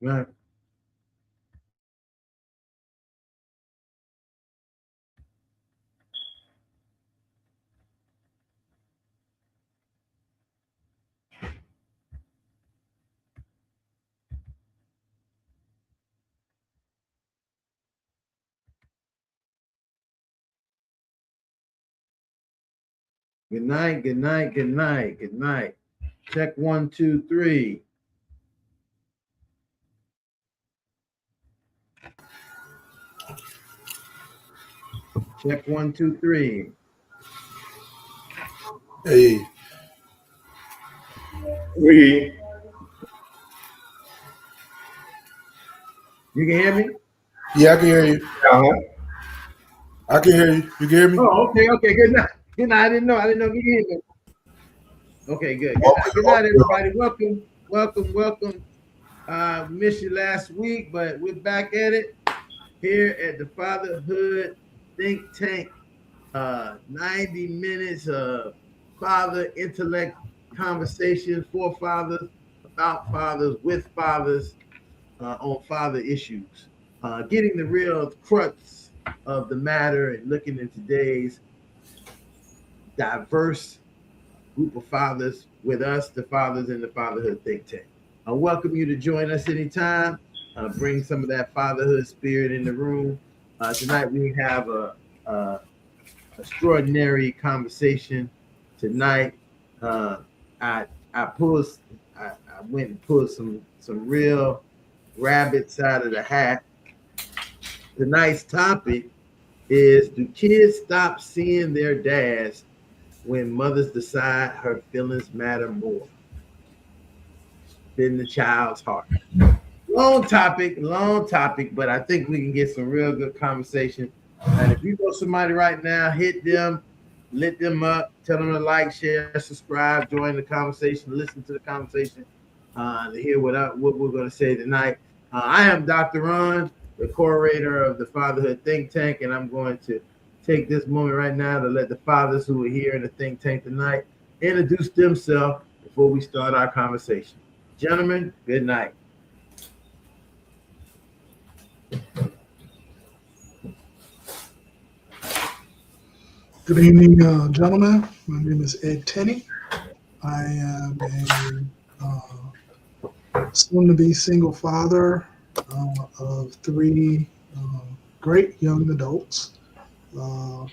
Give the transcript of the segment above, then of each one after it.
Right. Good night, good night, good night, good night. Check 1, 2, 3. Check 1, 2, 3. Hey, We You can hear me? yeah, I can hear you. uh-huh. I can hear you. You can hear me? Oh, okay, okay. Good night. Good night. I didn't know if you could hear me. Okay, good. Good night. Good night, everybody. Welcome, welcome, welcome. Missed you last week, but we're back at it here at the Fatherhood Think Tank. 90 minutes of father intellect conversation for fathers, about fathers, with fathers, on father issues. Getting the real crux of the matter and looking in today's diverse group of fathers with us, the fathers in the Fatherhood Think Tank. I welcome you to join us anytime. Bring some of that fatherhood spirit in the room. Tonight we have a extraordinary conversation. Tonight, uh, I I pulled I went and pulled some real rabbits out of the hat. Tonight's topic is: do kids stop seeing their dads when mothers decide her feelings matter more than the child's heart? Long topic, but I think we can get some real good conversation. And if you know somebody right now, hit them, lit them up, tell them to like, share, subscribe, join the conversation, listen to the conversation, to hear what we're going to say tonight. I am Dr. Ron, the curator of the Fatherhood Think Tank, and I'm going to take this moment right now to let the fathers who are here in the think tank tonight introduce themselves before we start our conversation. Gentlemen, good night. Good evening, gentlemen. My name is Ed Tenney. I am a soon-to-be single father of three great young adults. Uh,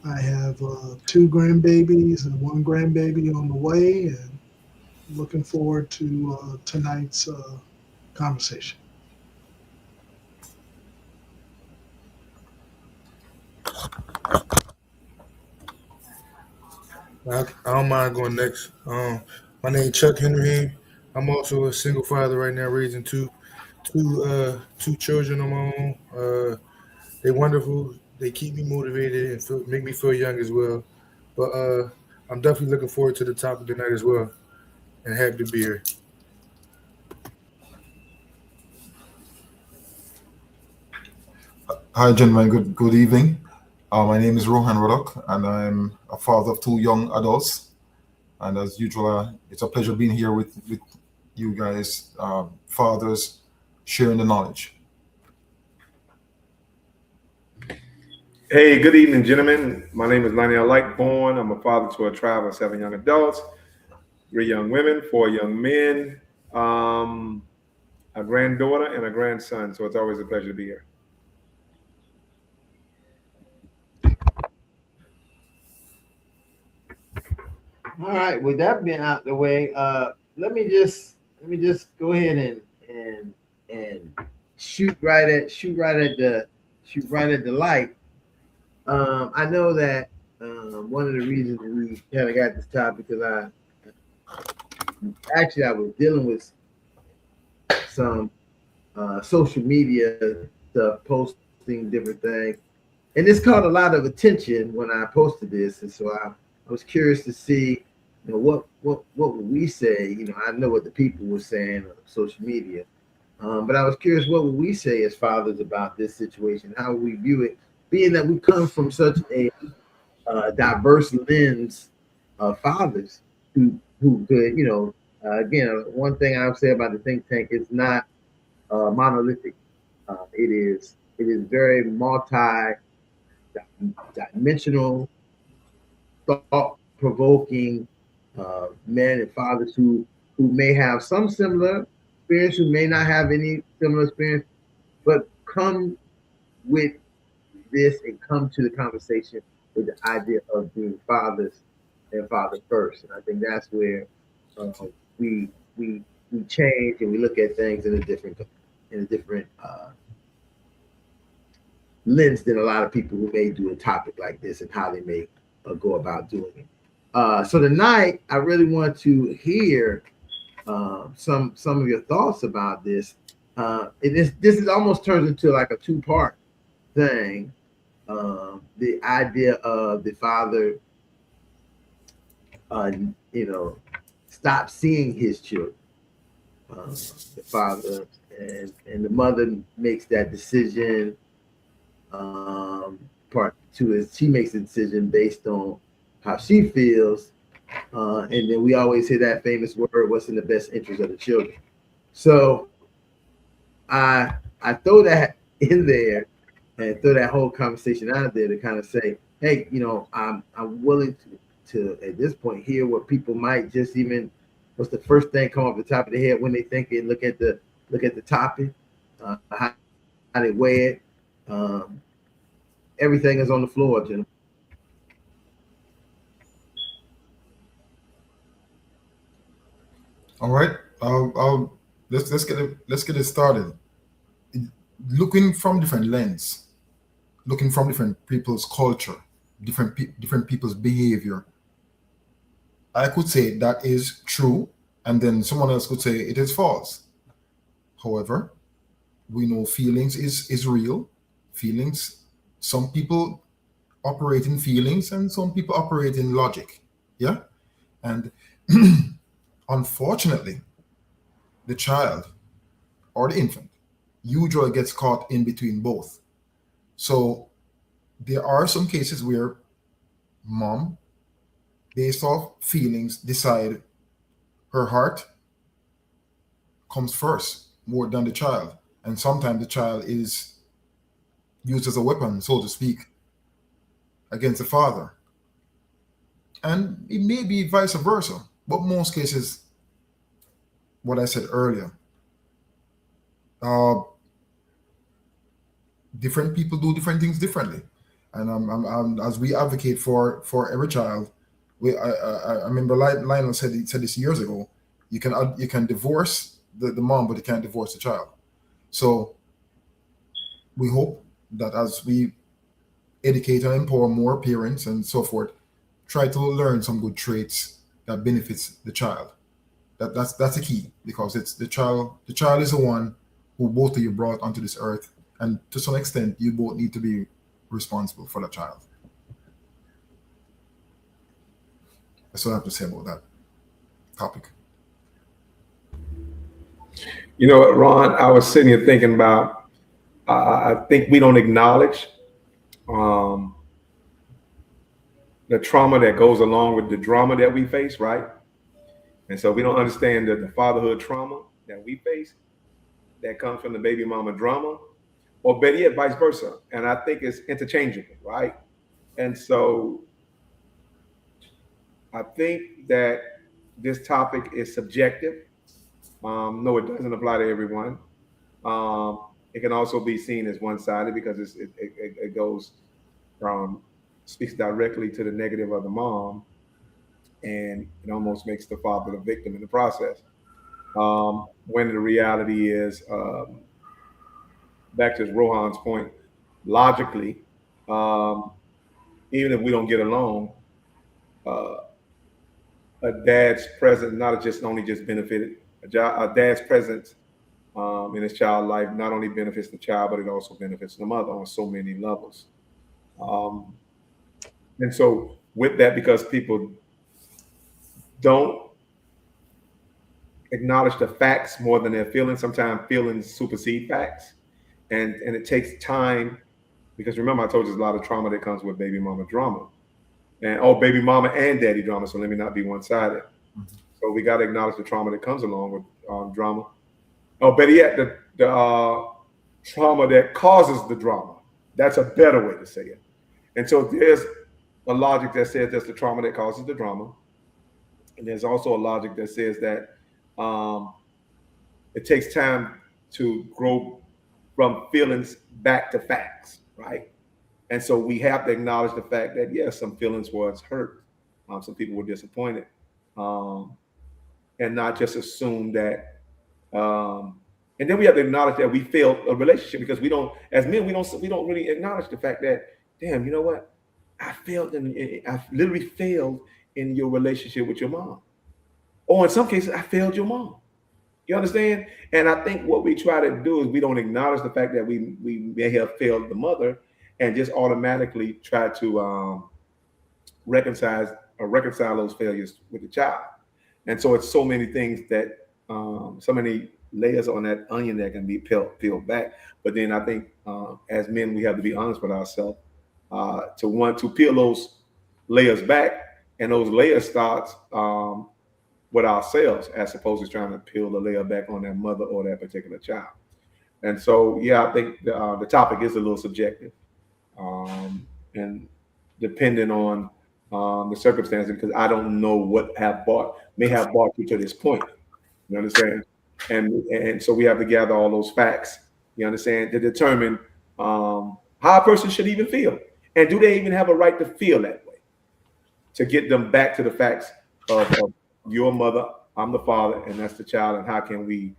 I have two grandbabies and one grandbaby on the way, and looking forward to tonight's conversation. I don't mind going next. My name is Chuck Henry. I'm also a single father right now, raising two children of my own. They're wonderful. They keep me motivated and make me feel young as well. But I'm definitely looking forward to the topic tonight as well, and happy to be here. Hi, gentlemen. Good evening. My name is Rohan Rodok, and I'm a father of two young adults. And as usual, it's a pleasure being here with you guys, fathers, sharing the knowledge. Hey, good evening, gentlemen. My name is Lionel Lightborn. I'm a father to a tribe of 7 young adults, 3 young women, 4 young men, a granddaughter, and a grandson. So it's always a pleasure to be here. All right, with that being out the way, let me just go ahead and shoot right at the light. I know that one of the reasons we kind of got this topic because I was dealing with some social media stuff, posting different things, and this caught a lot of attention when I posted this, and so I was curious to see, what would we say? I know what the people were saying on social media, but I was curious, what would we say as fathers about this situation? How we view it, being that we come from such a diverse lens of fathers who could, Again, one thing I would say about the think tank is not monolithic. It is very multi-dimensional, thought-provoking men and fathers who may have some similar experience, who may not have any similar experience, but come with this and come to the conversation with the idea of being fathers and fathers first. And I think that's where we we we change and we look at things in a different lens than a lot of people who may do a topic like this and how they may go about doing it. So tonight, I really want to hear some of your thoughts about this. This is almost turns into like a two-part thing. The idea of the father, stop seeing his children. The father and the mother makes that decision. Part two is she makes a decision based on how she feels. And then we always hear that famous word, what's in the best interest of the children. So I throw that in there and throw that whole conversation out there to kind of say, hey, I'm willing to at this point hear what people might just even, what's the first thing come off the top of their head when they think it, look at the topic, how they weigh it. Everything is on the floor, gentlemen. All right. Let's get it started. Looking from different lens, looking from different people's culture, different people's behavior. I could say that is true, and then someone else could say it is false. However, we know feelings is real. Feelings. Some people operate in feelings, and some people operate in logic. Yeah, and unfortunately, the child or the infant usually gets caught in between both. So there are some cases where mom, based off feelings, decide her heart comes first more than the child. And sometimes the child is used as a weapon, so to speak, against the father. And it may be vice versa, but most cases, what I said earlier, different people do different things differently. And as we advocate for every child, I remember Lionel said this years ago. You can divorce the mom, but you can't divorce the child. So we hope that as we educate and empower more parents and so forth, try to learn some good traits that benefits the child. That's the key, because it's the child. The child is the one who both of you brought onto this earth, and to some extent, you both need to be responsible for the child. That's what I have to say about that topic. You know what, Ron? I was sitting here thinking about. I think we don't acknowledge the trauma that goes along with the drama that we face, right? And so we don't understand that the fatherhood trauma that we face that comes from the baby mama drama, or better yet, vice versa. And I think it's interchangeable, right? And so I think that this topic is subjective. No, it doesn't apply to everyone. It can also be seen as one-sided because it goes from, speaks directly to the negative of the mom, and it almost makes the father the victim in the process. When the reality is, back to Rohan's point, logically, even if we don't get along, a dad's presence not just only just benefited a dad's presence in his child's life not only benefits the child, but it also benefits the mother on so many levels. And so with that, because people don't acknowledge the facts more than their feelings, sometimes feelings supersede facts, and it takes time, because remember I told you there's a lot of trauma that comes with baby mama drama, and baby mama and daddy drama, so let me not be one-sided. So we got to acknowledge the trauma that comes along with drama. Oh, better yet, the trauma that causes the drama. That's a better way to say it. And so there's a logic that says that's the trauma that causes the drama. And there's also a logic that says that it takes time to grow from feelings back to facts, right? And so we have to acknowledge the fact that, yes, some feelings was hurt. Some people were disappointed. And not just assume that. And then we have to acknowledge that we failed a relationship, because we don't, as men, we don't really acknowledge the fact that, damn, you know what? I literally failed in your relationship with your mom. Or in some cases, I failed your mom. You understand? And I think what we try to do is we don't acknowledge the fact that we may have failed the mother, and just automatically try to reconcile those failures with the child. And so it's so many things that, so many layers on that onion that can be peeled back. But then I think as men, we have to be honest with ourselves to want to peel those layers back, and those layers starts with ourselves, as opposed to trying to peel the layer back on that mother or that particular child. And so, yeah, I think the topic is a little subjective, and depending on the circumstances, because I don't know what may have brought you to this point. You understand? And so we have to gather all those facts, you understand, to determine how a person should even feel. And do they even have a right to feel that way? To get them back to the facts of your mother, I'm the father, and that's the child, and how can we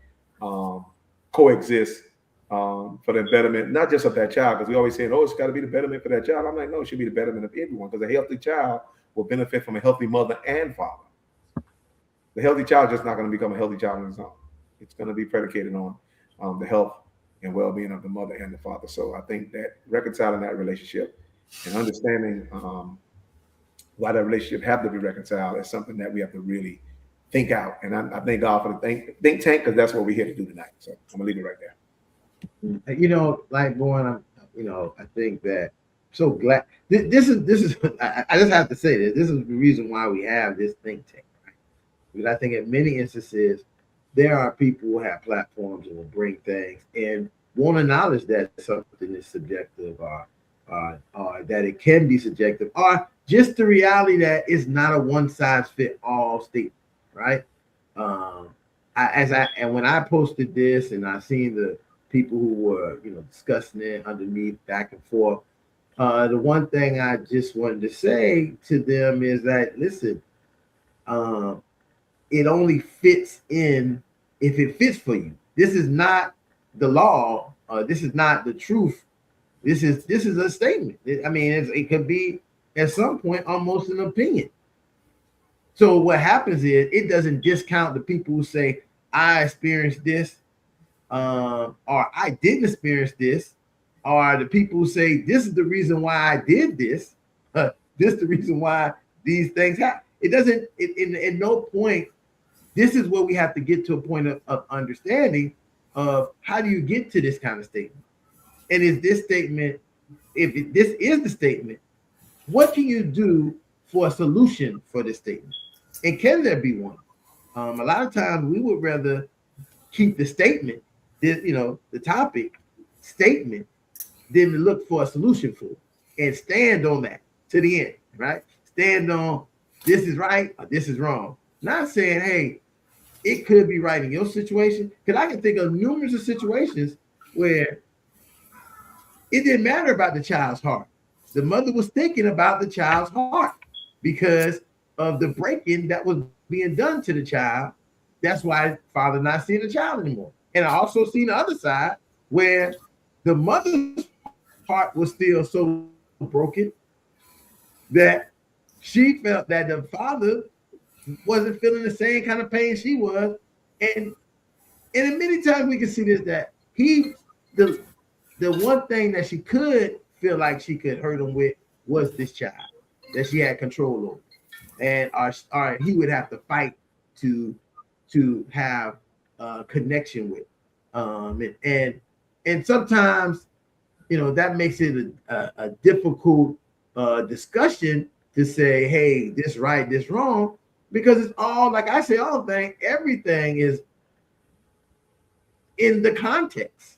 coexist for the betterment, not just of that child, because we always say, oh, it's got to be the betterment for that child. I'm like, no, it should be the betterment of everyone, because a healthy child will benefit from a healthy mother and father. The healthy child is just not going to become a healthy child on its own. It's going to be predicated on the health and well-being of the mother and the father. So I think that reconciling that relationship and understanding why that relationship have to be reconciled is something that we have to really think out. And I thank God for the think tank, because that's what we're here to do tonight. So I'm gonna leave it right there. You know, like Born, I think that so glad this is I just have to say this is the reason why we have this think tank, right? Because I think in many instances there are people who have platforms and will bring things and won't acknowledge that something is subjective, or that it can be subjective, or just the reality that it's not a one-size-fit-all statement, right? And when I posted this and I seen the people who were discussing it underneath, back and forth, the one thing I just wanted to say to them is that, listen, it only fits in if it fits for you. This is not the law. This is not the truth. This is a statement. I mean, it could be at some point almost an opinion. So what happens is it doesn't discount the people who say, I experienced this, or I didn't experience this, or the people who say, this is the reason why I did this, this is the reason why these things happen. It doesn't, at no point, this is where we have to get to a point of understanding of how do you get to this kind of statement. And is this statement, if this is the statement, what can you do for a solution for this statement? And can there be one? A lot of times we would rather keep the statement, the topic statement, than to look for a solution for it and stand on that to the end, right? Stand on this is right or this is wrong. Not saying, hey, it could be right in your situation, because I can think of numerous of situations where it didn't matter about the child's heart. The mother was thinking about the child's heart because of the breaking that was being done to the child. That's why father not seeing the child anymore. And I also seen the other side where the mother's heart was still so broken that she felt that the father wasn't feeling the same kind of pain she was. And many times we can see this, that the one thing that she could feel like she could hurt him with was this child that she had control over. And or he would have to fight to have a connection with. And sometimes, that makes it a difficult discussion to say, hey, this right, this wrong. because it's all, like I say, everything is in the context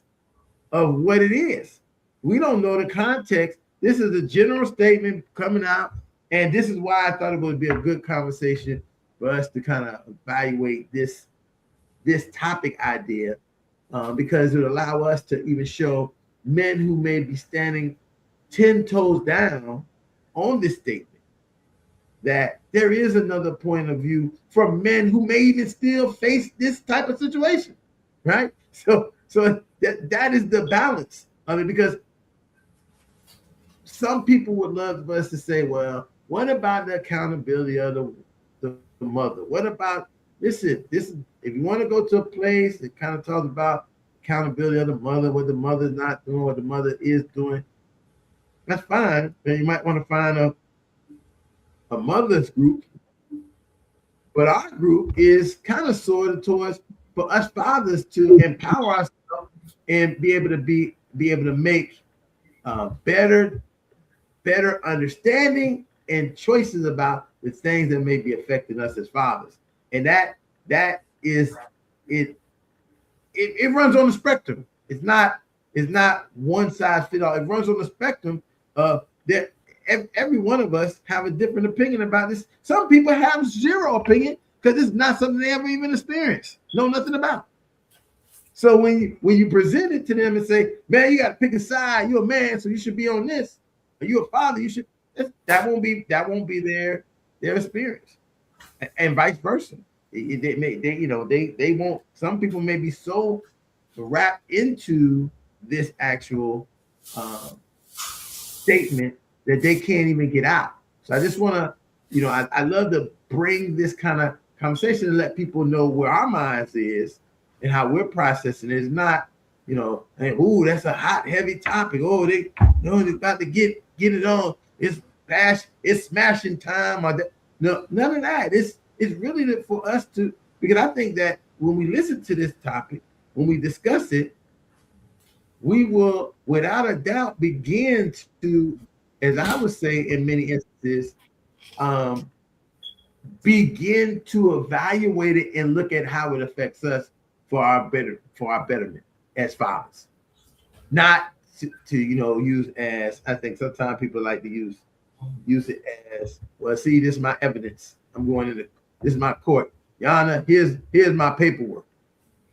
of what it is. We don't know the context. This is a general statement coming out, and this is why I thought it would be a good conversation for us to kind of evaluate this topic idea, because it would allow us to even show men who may be standing 10 toes down on this statement that there is another point of view from men who may even still face this type of situation, right? So that is the balance of it, because some people would love us to say, well, what about the accountability of the mother? What about this is if you want to go to a place that kind of talks about accountability of the mother, what the mother's not doing, what the mother is doing, that's fine. And you might want to find a mother's group, but our group is kind of sorted towards for us fathers to empower ourselves and be able to make better understanding and choices about the things that may be affecting us as fathers. And that is it runs on the spectrum. It's not one size fits all. It runs on the spectrum of that. Every one of us have a different opinion about this. Some people have zero opinion because it's not something they ever even experienced, know nothing about. So when you present it to them and say, man, you got to pick a side, you're a man, so you should be on this. Or you're a father, you should, that won't be their experience. And vice versa. They won't, some people may be so wrapped into this actual statement that they can't even get out. So I just want to, I love to bring this kind of conversation and let people know where our minds is and how we're processing it. It's not, and, that's a hot, heavy topic. Oh, they're about to get it on. It's smashing time. No, none of that. It's really for us to, because I think that when we listen to this topic, when we discuss it, we will, without a doubt, begin to, as I would say in many instances, begin to evaluate it and look at how it affects us for our betterment as fathers. Not to use as, I think sometimes people like to use it as, well, see, this is my evidence. I'm going into, this is my court. Your Honor, here's my paperwork.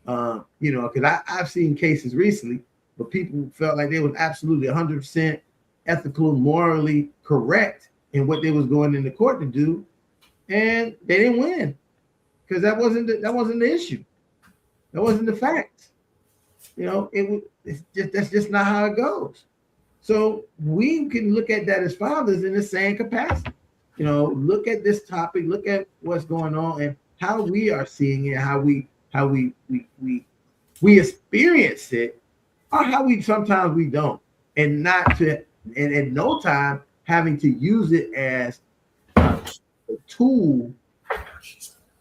Because I've seen cases recently where people felt like they was absolutely 100% ethical, morally correct in what they was going into court to do, and they didn't win because that wasn't the issue. That wasn't the facts. That's just not how it goes. So we can look at that as fathers in the same capacity. Look at this topic, look at what's going on and how we are seeing it, how we experience it, or how sometimes we don't, and not to, and at no time having to use it as a tool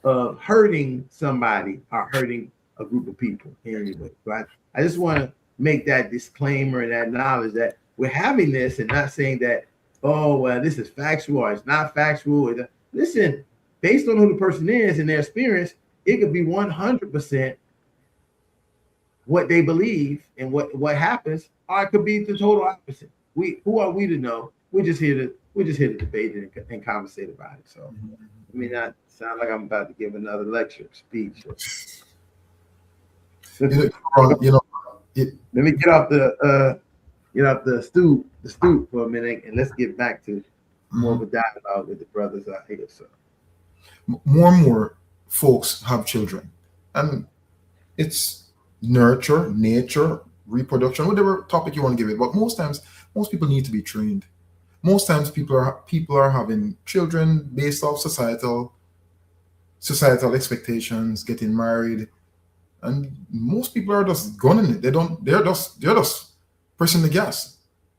of hurting somebody or hurting a group of people anyway. So I just want to make that disclaimer and that knowledge that we're having this and not saying that, oh, well, this is factual or it's not factual. Listen, based on who the person is and their experience, it could be 100% what they believe and what happens, or it could be the total opposite. Who are we to know? We're just here to debate it and conversate about it. So I mean, not sound like I'm about to give another lecture speech. Let me get off the stoop for a minute and let's get back to more of a dialogue with the brothers out here. So more and more folks have children, and it's nurture, nature, reproduction, whatever topic you want to give it. But most times, most people need to be trained. Most times, people are having children based off societal expectations, getting married, and most people are just gunning it. They're just pressing the gas.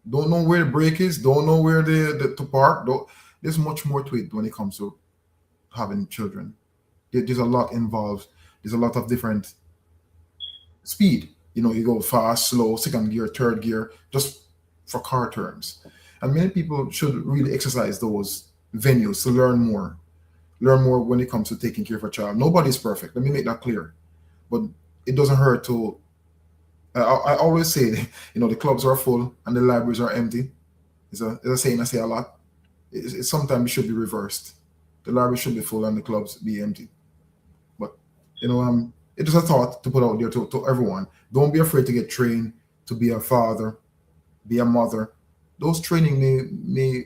Don't know where the brake is. Don't know where to park. There's much more to it when it comes to having children. There's a lot involved. There's a lot of different speed. You go fast, slow, second gear, third gear, just for car terms. And many people should really exercise those venues to learn more. learn more when it comes to taking care of a child. Nobody's perfect. Let me make that clear. But it doesn't hurt to. I always say, the clubs are full and the libraries are empty. It's a saying I say a lot. Sometimes it should be reversed. The library should be full and the clubs be empty. But it is a thought to put out there to everyone. Don't be afraid to get trained to be a father, be a mother. Those training may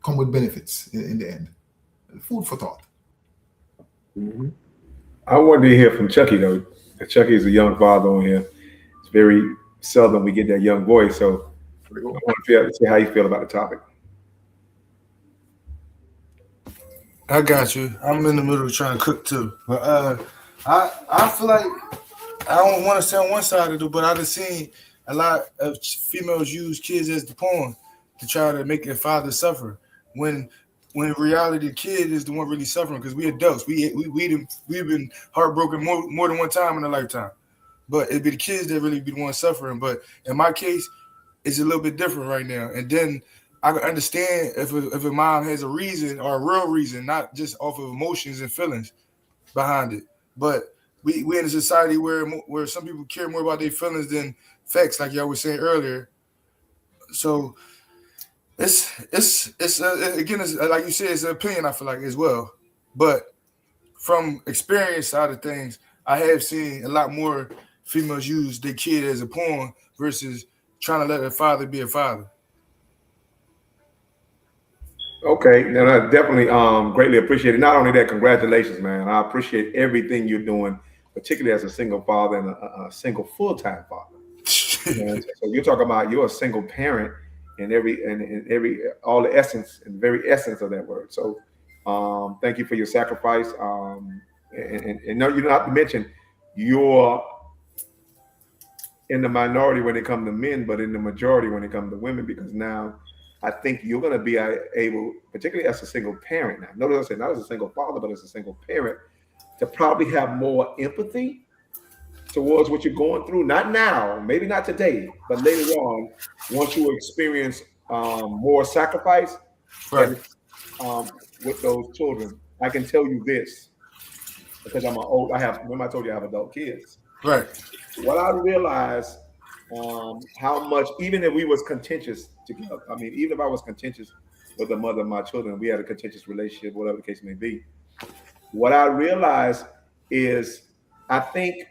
come with benefits in the end. Food for thought. Mm-hmm. I wanted to hear from Chucky though. Chucky is a young father on here. It's very seldom we get that young voice, so I want to see how you feel about the topic. I got you. I'm in the middle of trying to cook too, but I feel like I don't want to stay on one side of it, but I've seen a lot of females use kids as the pawn to try to make their father suffer. When in reality, the kid is the one really suffering because we adults. We've been heartbroken more than one time in a lifetime, but it'd be the kids that really be the ones suffering. But in my case, it's a little bit different right now. And then I can understand if a mom has a reason or a real reason, not just off of emotions and feelings behind it. But we in a society where some people care more about their feelings than facts, like y'all was saying earlier. So it's again, it's, like you said, it's an opinion, I feel like, as well. But from experience side of things, I have seen a lot more females use their kid as a pawn versus trying to let their father be a father. Okay, and I definitely greatly appreciate it. Not only that, congratulations, man. I appreciate everything you're doing, particularly as a single father and a single full-time father. And so you're talking about you're a single parent in all the essence and very essence of that word. So thank you for your sacrifice. And no, you don't have to mention you're in the minority when it comes to men, but in the majority when it comes to women, because now I think you're going to be able, particularly as a single parent now, notice I said not as a single father, but as a single parent, to probably have more empathy towards what you're going through. Not now, maybe not today, but later on, once you experience more sacrifice, Right. with those children. I can tell you this, because remember I told you I have adult kids. Right. What I realized, how much, even if we was contentious together, even if I was contentious with the mother of my children, we had a contentious relationship, whatever the case may be. What I realized is I think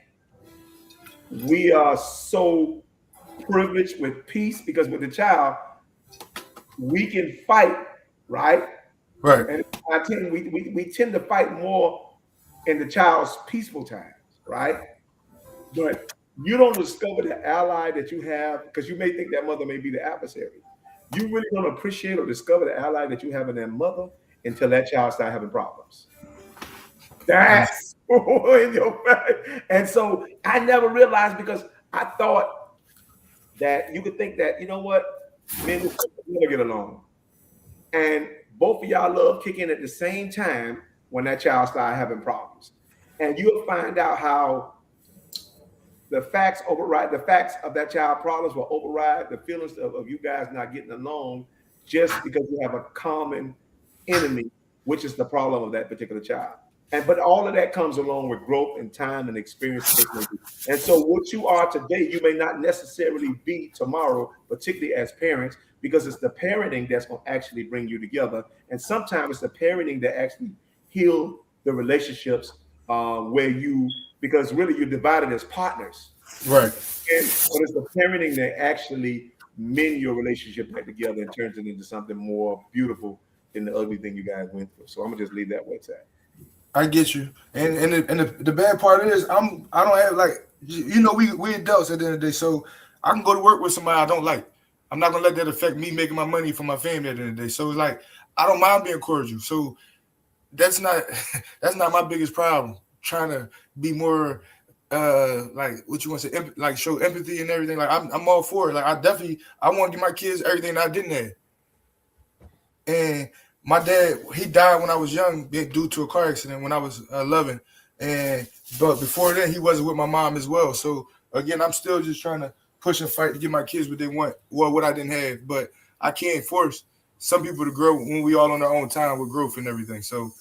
we are so privileged with peace because with the child, we can fight, right? Right. And we tend to fight more in the child's peaceful times, right? But you don't discover the ally that you have, because you may think that mother may be the adversary. You really don't appreciate or discover the ally that you have in that mother until that child starts having problems. That's in your face. And so I never realized, because I thought that you could think that, you know what, men never get along. And both of y'all love kicking at the same time when that child starts having problems. And you'll find out how the facts of that child problems will override the feelings of you guys not getting along, just because you have a common enemy, which is the problem of that particular child. But all of that comes along with growth and time and experience. And so what you are today, you may not necessarily be tomorrow, particularly as parents, because it's the parenting that's going to actually bring you together. And sometimes it's the parenting that actually heal the relationships because really you're divided as partners. Right. But it's the parenting that actually mend your relationship back together and turns it into something more beautiful than the ugly thing you guys went through. So I'm gonna just leave that where it's at. I get you, and the bad part is I don't have, like, we adults at the end of the day, so I can go to work with somebody I don't like. I'm not gonna let that affect me making my money for my family at the end of the day. So it's like I don't mind being cordial. So that's not my biggest problem. Trying to be more like what you want to say, like show empathy and everything. Like I'm all for it. Like I want to give my kids everything that I didn't have. And my dad, he died when I was young due to a car accident when I was 11. But before then, he wasn't with my mom as well. So again, I'm still just trying to push and fight to give my kids what they want, what I didn't have. But I can't force some people to grow when we all on our own time with growth and everything. So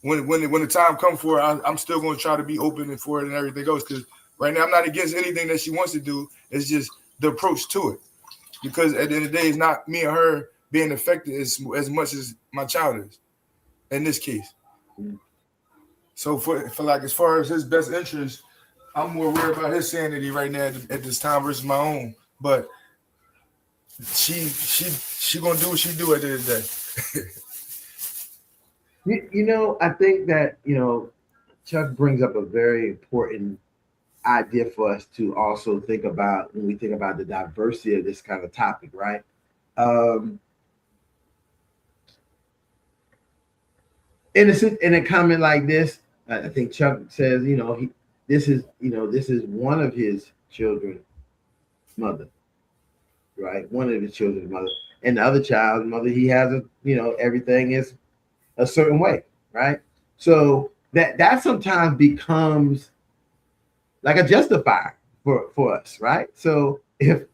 when the time comes for it, I'm still going to try to be open and for it and everything goes. Because right now I'm not against anything that she wants to do. It's just the approach to it. Because at the end of the day, it's not me or her being affected as much as my child is in this case. So for like as far as his best interest, I'm more worried about his sanity right now at this time versus my own. But she gonna do what she do at the end of the day. You know, I think that, you know, Chuck brings up a very important idea for us to also think about when we think about the diversity of this kind of topic, right? In a comment like this, I think Chuck says, you know, this is one of his children's mother, right? One of his children's mother, and the other child's mother, he has everything is a certain way, right? So that sometimes becomes like a justifier for us, right? So if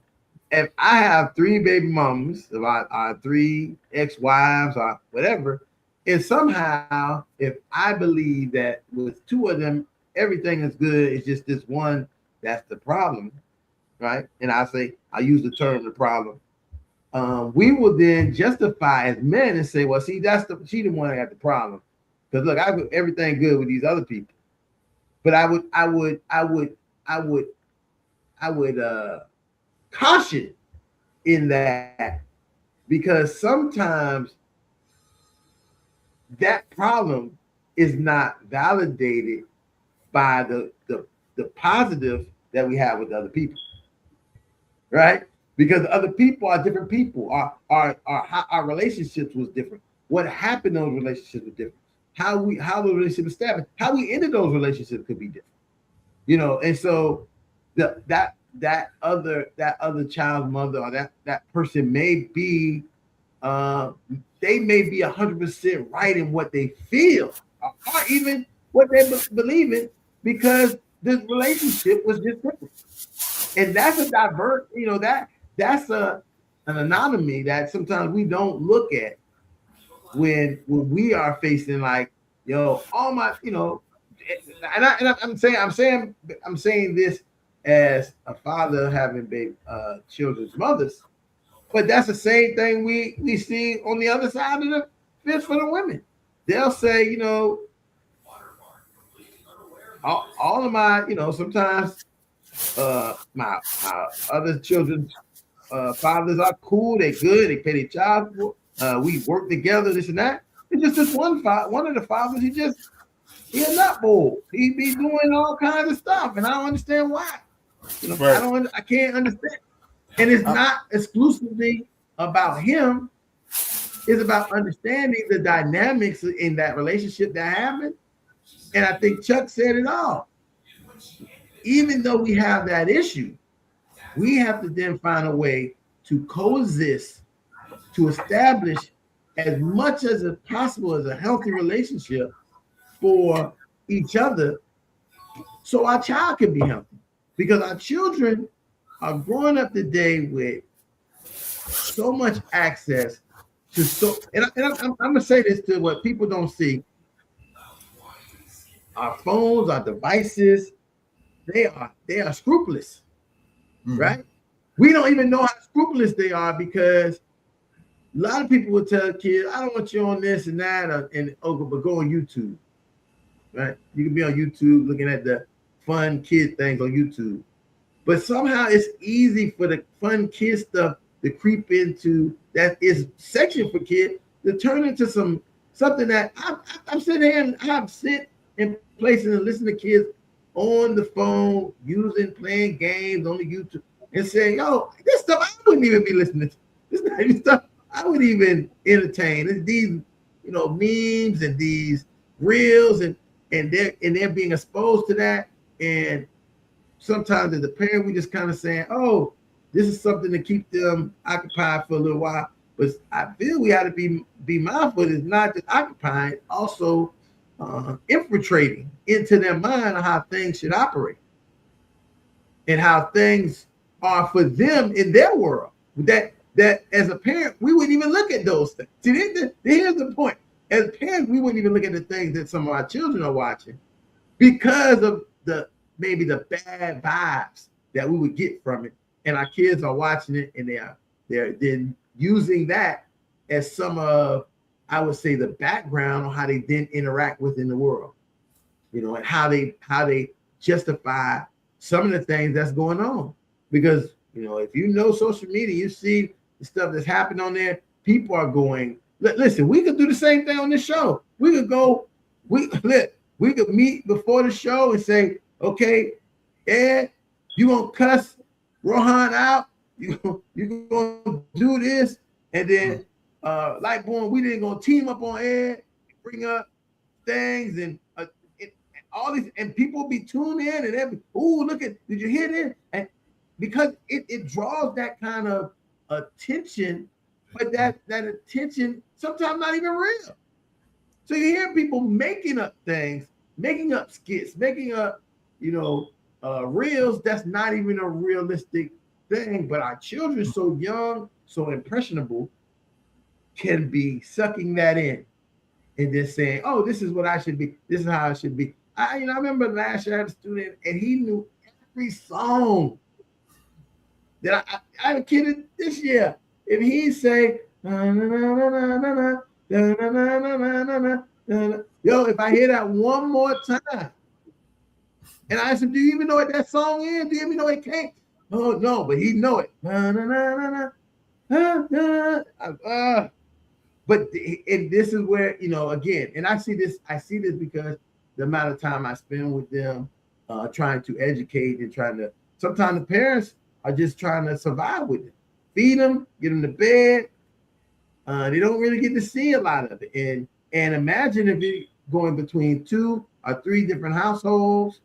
I have 3 baby mamas, if I 3 ex-wives or whatever, and somehow if I believe that with 2 of them everything is good, it's just this one that's the problem, right? And I use the term the problem. We will then justify as men and say, well, see, she the one that got the problem. Because look, I have everything good with these other people. But I would caution in that, because sometimes that problem is not validated by the positive that we have with other people, right? Because other people are different people. Our relationships was different. What happened in those relationships was different. How those relationships established, how we ended those relationships could be different. You know, and so that other child's mother or that person may be they may be 100% right in what they feel or even what they believe in, because the relationship was just different. And that's a diverse, you know, that's an anomaly that sometimes we don't look at when we are facing like, yo, all my, you know, and I'm saying this as a father having children's mothers, but that's the same thing we see on the other side of the fence for the women. They'll say, you know, all of my, you know, sometimes my other children's fathers are cool, they're good, they pay their child support, we work together, this and that. It's just this one of the fathers, he a nut bowl. He be doing all kinds of stuff, and I don't understand why. You know, right. I can't understand. And it's not exclusively about him. It's about understanding the dynamics in that relationship that happened. And I think Chuck said it all. Even though we have that issue, we have to then find a way to coexist, to establish as much as possible as a healthy relationship for each other, so our child can be healthy. Because our children are growing up today with so much access to and I'm gonna say this to what people don't see. Our phones, our devices, they are scrupulous, right? We don't even know how scrupulous they are, because a lot of people will tell kids, I don't want you on this and that, but go on YouTube, right? You can be on YouTube looking at the fun kid things on YouTube. But somehow it's easy for the fun kid stuff to creep into that is section for kids to turn into something that I'm sitting here and I've sit in places and listen to kids on the phone playing games on the YouTube and saying, yo, this stuff I wouldn't even be listening to. This is not even stuff I would even entertain. It's these, you know, memes and these reels and they're being exposed to that. And sometimes as a parent, we just kind of saying, oh, this is something to keep them occupied for a little while. But I feel we have to be mindful. It's not just occupying, also infiltrating into their mind of how things should operate and how things are for them in their world. That as a parent, we wouldn't even look at those things. See, here's the point. as parents, we wouldn't even look at the things that some of our children are watching because of maybe the bad vibes that we would get from it. And our kids are watching it, and they're then using that as some of, I would say, the background on how they then interact within the world, and how they justify some of the things that's going on. Because if social media, you see the stuff that's happened on there. People are going. Listen, we could do the same thing on this show. We could go. We could meet before the show and say, okay, Ed, you gonna cuss Rohan out? You gonna do this? And then, Lightborn, we didn't gonna team up on Ed, bring up things and all these, and people be tuned in and look at, did you hear this? And because it draws that kind of attention, but that attention sometimes not even real. So you hear people making up things, making up skits, making up, reels that's not even a realistic thing. But our children, so young, so impressionable, can be sucking that in and then saying, "Oh, this is what I should be. This is how I should be." I remember last year I had a student and he knew every song that I haven't kidded this year. If he say, na, na, na, na, na, na, na, na, na, na, na, na, yo, if I hear that one more time, and I said, "Do you even know what that song is? Do you even know it came?" Oh no, but he know it. Na, na, na, na, na, na. But and this is where again, and I see this because the amount of time I spend with them, trying to educate and trying to. Sometimes the parents are just trying to survive with it, feed them, get them to bed. They don't really get to see a lot of it, and imagine if you're going between 2 or 3 different households.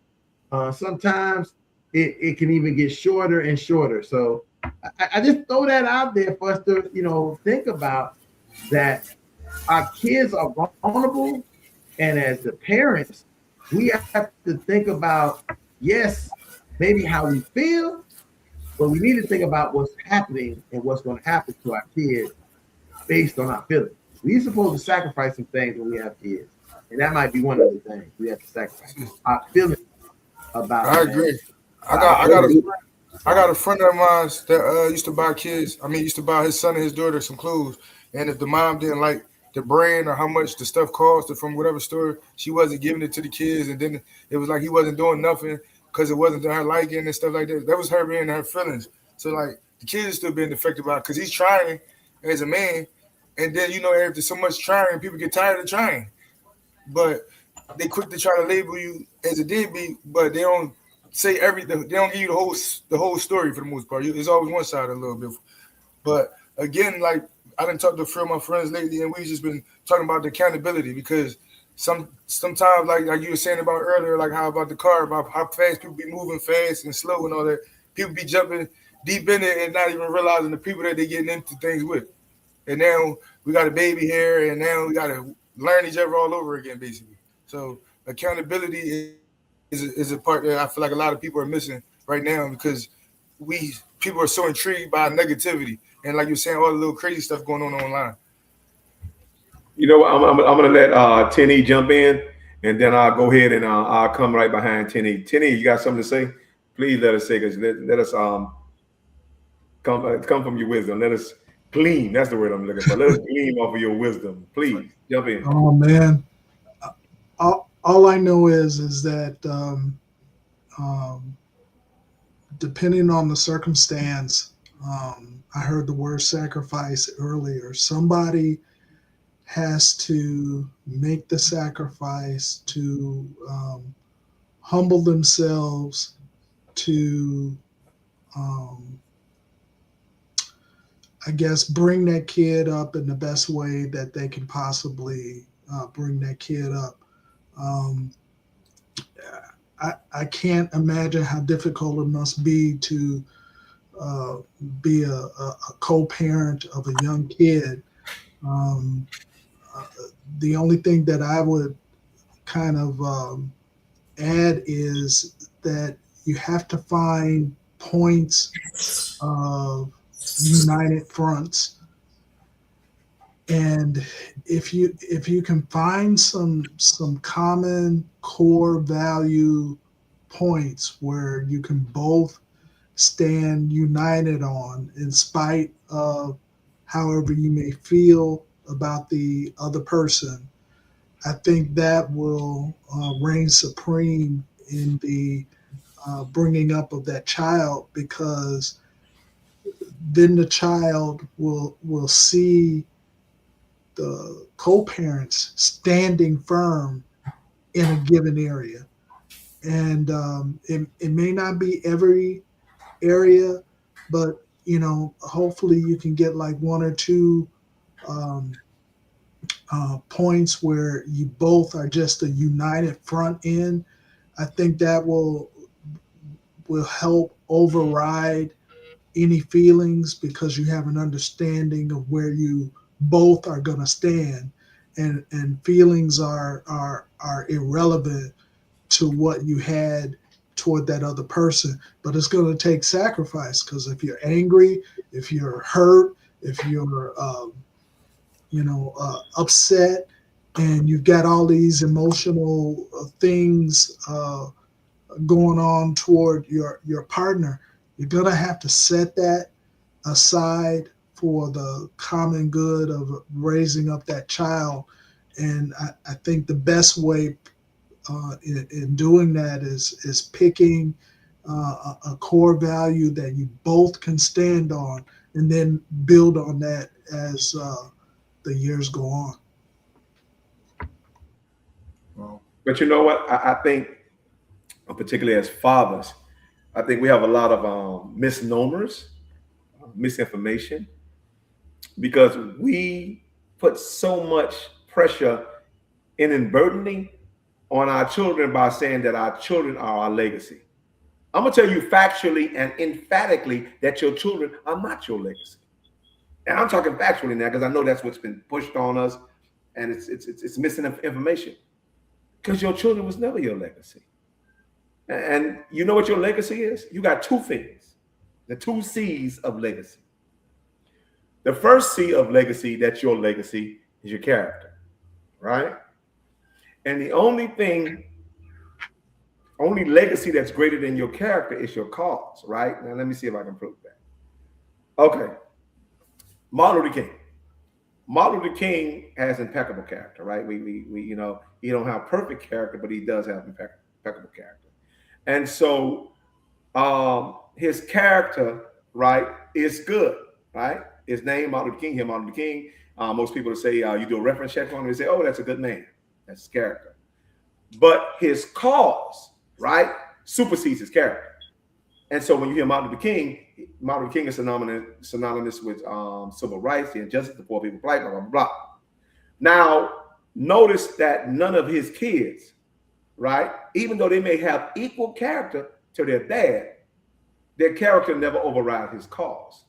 Sometimes it can even get shorter and shorter. So I just throw that out there for us to think about that. Our kids are vulnerable, and as the parents, we have to think about, yes, maybe how we feel, but we need to think about what's happening and what's going to happen to our kids based on our feelings. We're supposed to sacrifice some things when we have kids, and that might be one of the things we have to sacrifice our feelings about. I agree. I got a friend of mine that used to buy his son and his daughter some clothes, and if the mom didn't like the brand or how much the stuff cost from whatever store, she wasn't giving it to the kids, and then it was like he wasn't doing nothing because it wasn't to her liking and stuff like that. That was her being her feelings. So like the kids are still being affected by it because he's trying as a man, and then after so much trying, people get tired of trying, but they quick to try to label you as a deadbeat, but they don't say everything. They don't give you the whole story for the most part. It's always one side a little bit. But again, like I done talked to a few of my friends lately, and we've just been talking about the accountability because sometimes like you were saying about earlier, like how about the car, about how fast people be moving fast and slow and all that. People be jumping deep in it and not even realizing the people that they getting into things with. And now we got a baby here, and now we got to learn each other all over again, basically. So accountability is a part that I feel like a lot of people are missing right now because people are so intrigued by negativity and like you're saying, all the little crazy stuff going on online. I'm going to let Tenny jump in, and then I'll go ahead and I'll come right behind Tenny. Tenny, you got something to say? Please let us say, because let us come from your wisdom. Let us glean. That's the word I'm looking for. Let us glean off of your wisdom. Please jump in. Oh man, all I know is that depending on the circumstance, I heard the word sacrifice earlier. Somebody has to make the sacrifice to humble themselves, to I guess bring that kid up in the best way that they can possibly bring that kid up. I can't imagine how difficult it must be to be a co-parent of a young kid. The only thing that I would kind of add is that you have to find points of united fronts And if you can find some common core value points where you can both stand united on, in spite of however you may feel about the other person, I think that will reign supreme in the bringing up of that child, because then the child will see the co-parents standing firm in a given area. And it may not be every area, but hopefully you can get like one or two um, points where you both are just a united front end. I think that will help override any feelings, because you have an understanding of where you both are going to stand, and feelings are irrelevant to what you had toward that other person. But it's going to take sacrifice, because if you're angry, if you're hurt, if you're upset, and you've got all these emotional things going on toward your partner, you're going to have to set that aside for the common good of raising up that child. And I think the best way in doing that is picking a core value that you both can stand on, and then build on that as the years go on. Wow. But you know what? I think, particularly as fathers, I think we have a lot of misnomers, misinformation, because we put so much pressure inadvertently on our children by saying that our children are our legacy. I'm gonna tell you factually and emphatically that your children are not your legacy. And I'm talking factually now, because I know that's what's been pushed on us, and it's missing information. Because your children was never your legacy. And you know what your legacy is? You got two things, the two C's of legacy. The first C of legacy, that's your legacy, is your character, right? And the only legacy that's greater than your character is your cause, right? Now, let me see if I can prove that. Okay. Martin Luther King. Martin Luther King has impeccable character, right? We he don't have perfect character, but he does have impeccable character. And so his character, right, is good, right? His name, Martin Luther King, here, Martin Luther King. Most people say, you do a reference check on him, they say, oh, that's a good man. That's his character. But his cause, right, supersedes his character. And so when you hear Martin Luther King is synonymous with civil rights, the injustice, the poor people plight, blah, blah, blah. Now, notice that none of his kids, right, even though they may have equal character to their dad, their character never overrides his cause.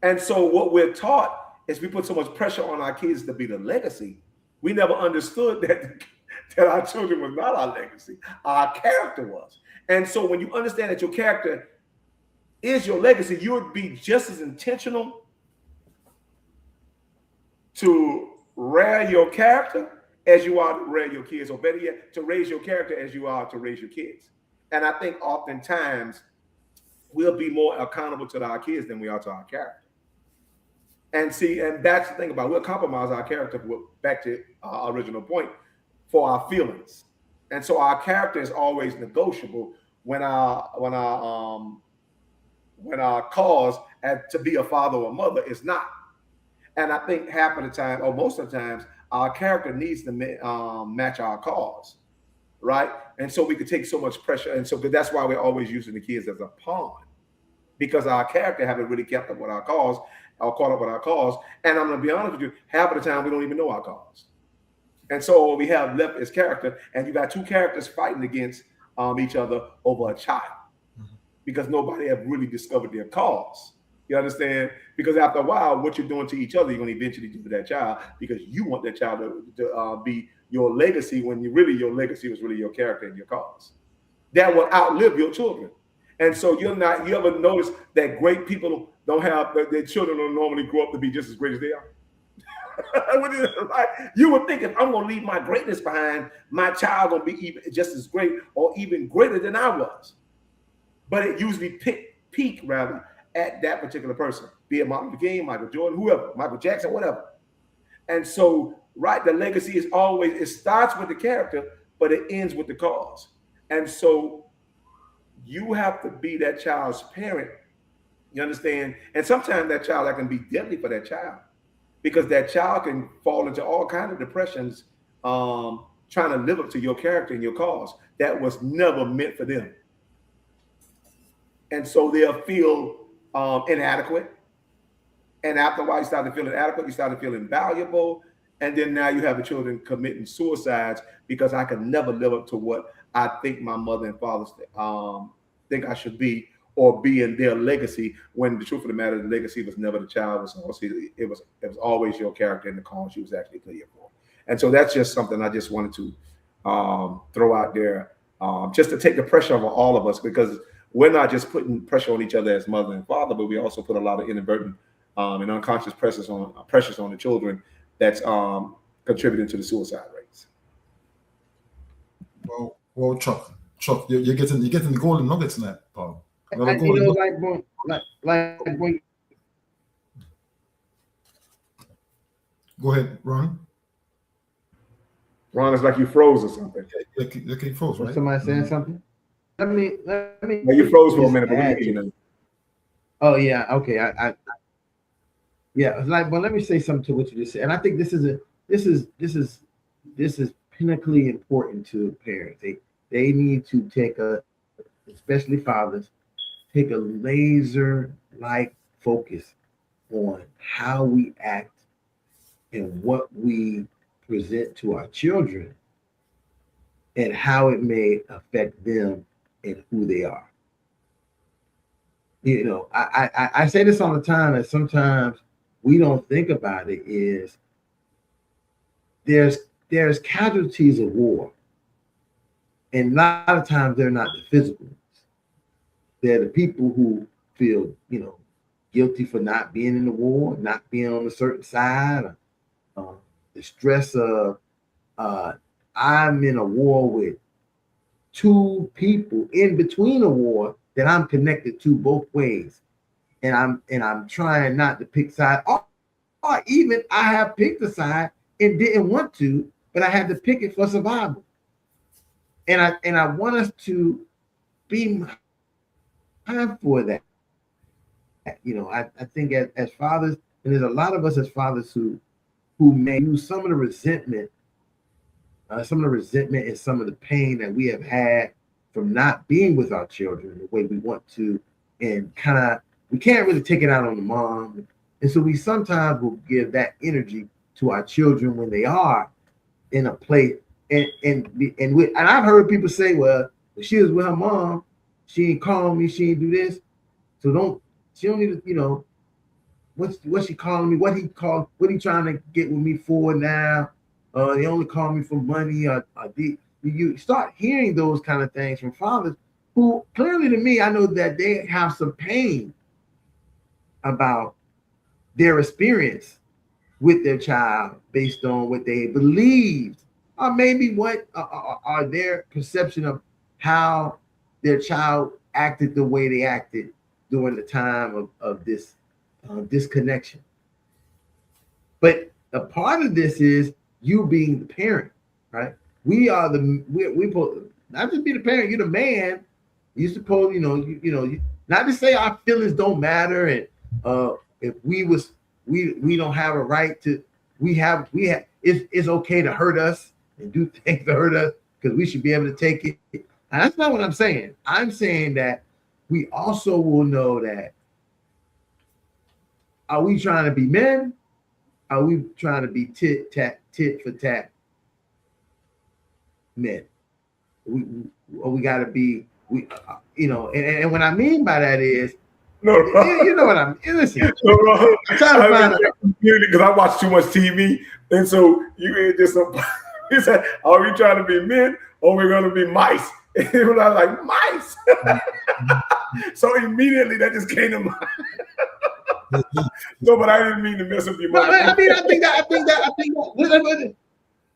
And so what we're taught is we put so much pressure on our kids to be the legacy. We never understood that our children was not our legacy. Our character was. And so when you understand that your character is your legacy, you would be just as intentional to rear your character as you are to rear your kids, or better yet, to raise your character as you are to raise your kids. And I think oftentimes we'll be more accountable to our kids than we are to our character. And see, and that's the thing about it. We'll compromise our character, back to our original point, for our feelings. And so our character is always negotiable when our cause to be a father or a mother is not. And I think half of the time, or most of the times, our character needs to match our cause, right? And so we could take so much pressure. And so that's why we're always using the kids as a pawn, because our character haven't really kept up with our cause, or caught up with our cause. And I'm going to be honest with you, half of the time we don't even know our cause. And so what we have left is character, and you got two characters fighting against each other over a child, because nobody have really discovered their cause. You understand? Because after a while, what you're doing to each other, you're going to eventually do to that child, because you want that child to be your legacy, when your legacy was really your character and your cause. That will outlive your children. And so you ever notice that great people don't have, their children don't normally grow up to be just as great as they are? You would think if I'm going to leave my greatness behind, my child going to be even just as great or even greater than I was. But it usually peak rather at that particular person, be it Martin Luther King, Michael Jordan, whoever, Michael Jackson, whatever. And so, right, the legacy is always, it starts with the character, but it ends with the cause. And so you have to be that child's parent. You understand? And sometimes that child, that can be deadly for that child, because that child can fall into all kinds of depressions, trying to live up to your character and your cause that was never meant for them. And so they'll feel inadequate. And after a while, you start to feel inadequate, you start to feel invaluable. And then now you have the children committing suicides because I can never live up to what I think my mother and father think I should be, or be in their legacy, when the truth of the matter, the legacy was never the child. It was always your character and the cause you was actually playing for. And so that's just something I just wanted to throw out there, just to take the pressure off all of us, because we're not just putting pressure on each other as mother and father, but we also put a lot of inadvertent and unconscious pressures on the children that's contributing to the suicide rates. Well, Chuck, you're getting the golden nuggets in that, Paul. When, go ahead, Ron. Ron, it's like you froze or something. You froze, right? Somebody saying something? Let me. Well, you froze for a minute, but oh yeah, okay. Yeah, it's like, well, let me say something to what you just said, and I think this is pinnacly important to parents. They need to take especially fathers, take a laser-like focus on how we act and what we present to our children, and how it may affect them and who they are. You know, I say this all the time, and sometimes we don't think about it, is there's casualties of war. And a lot of times they're not the physical ones. They're the people who feel, guilty for not being in the war, not being on a certain side, the stress of I'm in a war with two people in between a war that I'm connected to both ways. And I'm trying not to pick sides. Or even I have picked a side and didn't want to, but I had to pick it for survival. And I want us to be mindful of that. I think as fathers, and there's a lot of us as fathers who may use some of the resentment and some of the pain that we have had from not being with our children the way we want to, and we can't really take it out on the mom. And so we sometimes will give that energy to our children when they are in a place. And I've heard people say, well, if she was with her mom, she ain't call me, she ain't do this. So she don't need to, what's she calling me? What he trying to get with me for now? They only call me for money. You start hearing those kind of things from fathers who clearly, to me, I know that they have some pain about their experience with their child based on what they believed, or maybe what are their perception of how their child acted the way they acted during the time of this disconnection. But a part of this is you being the parent, right? We are we not just be the parent. You're the man. You're supposed, not to say our feelings don't matter, and if we don't have a right to. It's okay to hurt us and do things to hurt us, because we should be able to take it. And that's not what I'm saying. I'm saying that we also will know that, are we trying to be men? Are we trying to be tit for tat men? We got to be, and what I mean by that is, no, you know what I'm. Listen, no, I'm trying to find out, because I watch too much TV, and so you ain't just. He said, "Are we trying to be men, or we're going to be mice?" And when I was like, mice. So immediately that just came to mind. No, but I didn't mean to mess up your No, mother. I think that.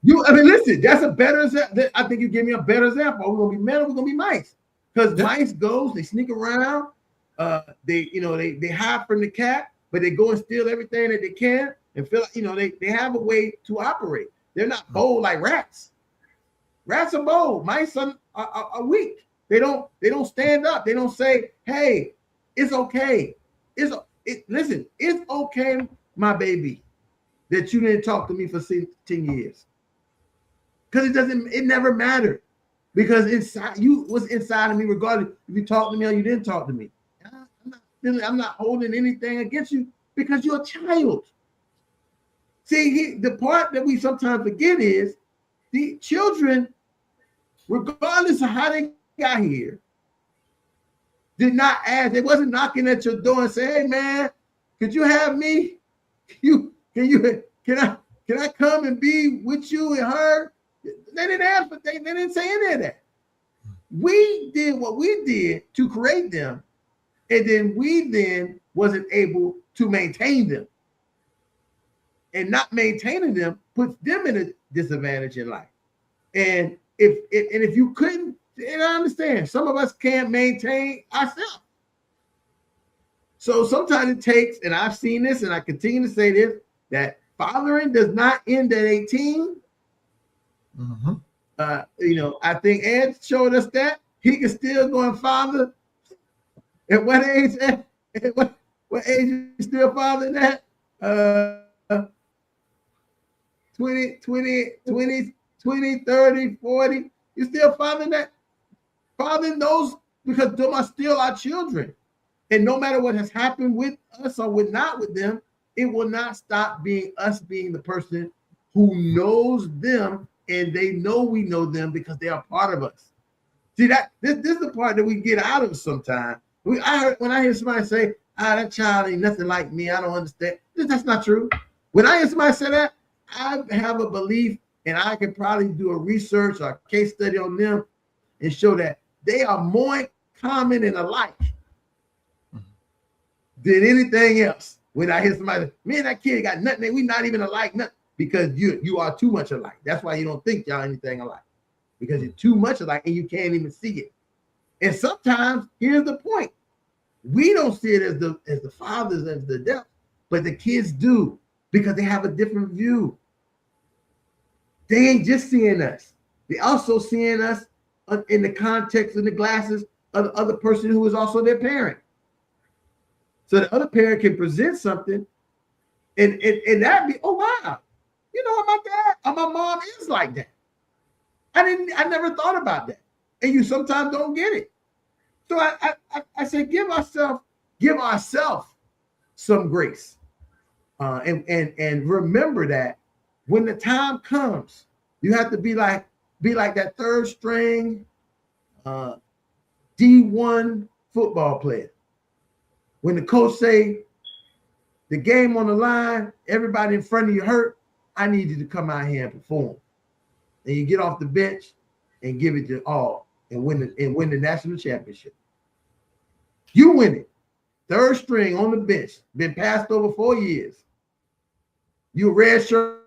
Listen, that's a better example. I think you give me a better example. We're gonna be men, we're gonna be mice. Because mice goes, they sneak around, they hide from the cat, but they go and steal everything that they can and feel like, they have a way to operate. They're not bold like rats. Rats are bold. Mice are weak. They don't stand up. They don't say, hey, it's okay. Listen, it's okay, my baby, that you didn't talk to me for 10 years. Because it never mattered. Because inside you was inside of me, regardless if you talked to me or you didn't talk to me. I'm not holding anything against you because you're a child. See, the part that we sometimes forget is the children, regardless of how they got here, did not ask. They wasn't knocking at your door and say, "Hey, man, could you have me? Can I come and be with you and her?" They didn't ask, but they didn't say any of that. We did what we did to create them, and then we wasn't able to maintain them. And not maintaining them puts them in a disadvantage in life. And if you couldn't, and I understand, some of us can't maintain ourselves. So sometimes it takes, and I've seen this, and I continue to say this, that fathering does not end at 18. Mm-hmm. I think Ed showed us that he can still go and father. At what age? At what age you still fathering that? 20, 30, 40. You still fathering that? Fathering those because them are still our children. And no matter what has happened with us or not with them, it will not stop being us being the person who knows them, and they know we know them because they are part of us. See, that this is the part that we get out of sometimes. When I hear somebody say, that child ain't nothing like me, I don't understand. That's not true. When I hear somebody say that, I have a belief, and I can probably do a research or a case study on them and show that they are more common and alike than anything else. When I hear somebody, me and that kid got nothing, we not even alike, nothing, because you are too much alike. That's why you don't think y'all anything alike, because you're too much alike and you can't even see it. And sometimes, here's the point: we don't see it as the fathers, as the devil, but the kids do, because they have a different view. They ain't just seeing us; they also seeing us in the context and the glasses of the other person who is also their parent. So the other parent can present something, and that be, oh wow, my dad or my mom is like that. I never thought about that, and you sometimes don't get it. So I say give ourselves some grace, and remember that when the time comes, you have to be like that third string D1 football player. When the coach say the game on the line, everybody in front of you hurt, I need you to come out here and perform. And you get off the bench and give it your all and win the national championship. You win it. Third string on the bench, been passed over 4 years. You a red shirt,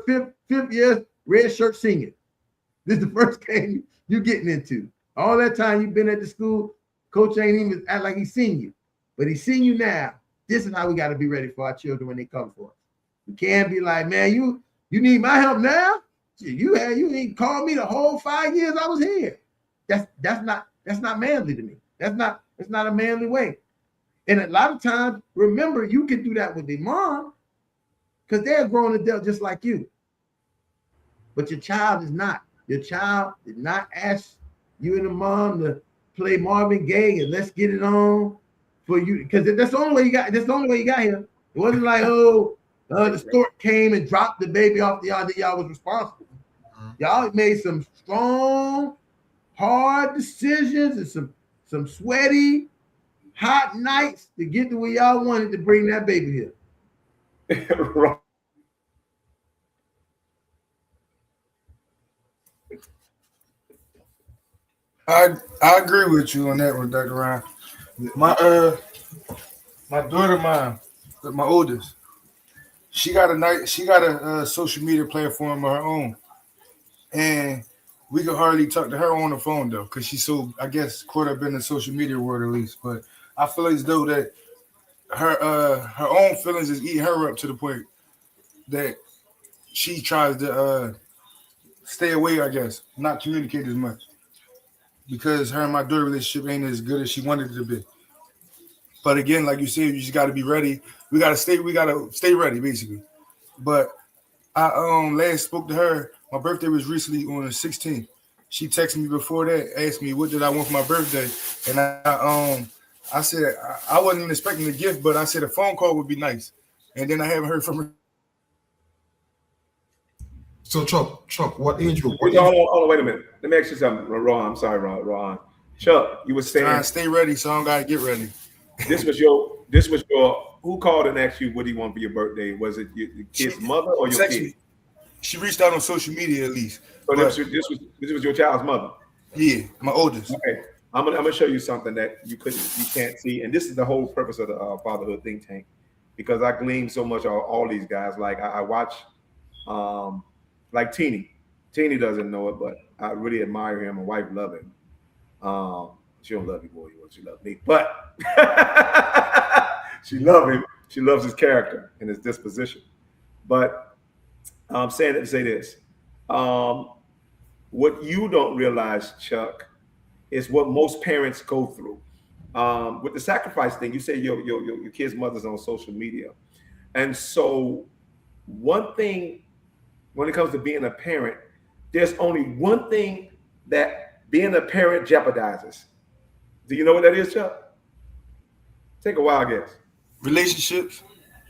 fifth year, red shirt senior. This is the first game you're getting into. All that time you've been at the school, coach ain't even act like he's seen you. But he's seen you now. This is how we got to be ready for our children when they come for us. You can't be like, man, you need my help now? You ain't called me the whole 5 years I was here. That's not manly to me. That's not a manly way. And a lot of times, remember, you can do that with their mom because they're grown adult just like you. But your child is not. Your child did not ask you and the mom to play Marvin Gaye and Let's Get It On for you, because that's the only way you got. That's the only way you got here. It wasn't like, the stork came and dropped the baby off the yard that y'all was responsible. Y'all made some strong, hard decisions and some sweaty, hot nights to get to where y'all wanted to bring that baby here. Right. I agree with you on that one, Dr. Ryan. My daughter, my oldest. She got a social media platform of her own, and we could hardly talk to her on the phone though, because she's so, I guess, caught up in the social media world at least. But I feel as though that her own feelings is eating her up to the point that she tries to stay away, I guess, not communicate as much, because her and my daughter relationship ain't as good as she wanted it to be. But again, like you said, you just got to be ready. We gotta stay ready, basically. But I last spoke to her. My birthday was recently on the 16th. She texted me before that, asked me what did I want for my birthday, and I said I wasn't even expecting a gift, but I said a phone call would be nice. And then I haven't heard from her. So Chuck, what age group? Hold on, wait a minute. Let me ask you something, Ron. I'm sorry, Ron. Chuck, you were saying Trying to stay ready, so I don't gotta get ready. this was your. Who called and asked you what do you want for your birthday? Was it your kid's mother or your kid? She reached out on social media at least. So this was your child's mother. Yeah, my oldest. Okay, I'm gonna show you something that you can't see, and this is the whole purpose of the Fatherhood Think Tank, because I glean so much on all these guys. Like I watch, like Teeny. Teeny doesn't know it, but I really admire him. My wife love him. She don't love you, boy. She loves me, but she love him. She loves his character and his disposition. But I'm saying it to say this. What you don't realize, Chuck, is what most parents go through. With the sacrifice thing, you say your kid's mother's on social media. And so one thing when it comes to being a parent, there's only one thing that being a parent jeopardizes. Do you know what that is, Chuck? Take a wild guess. Relationships?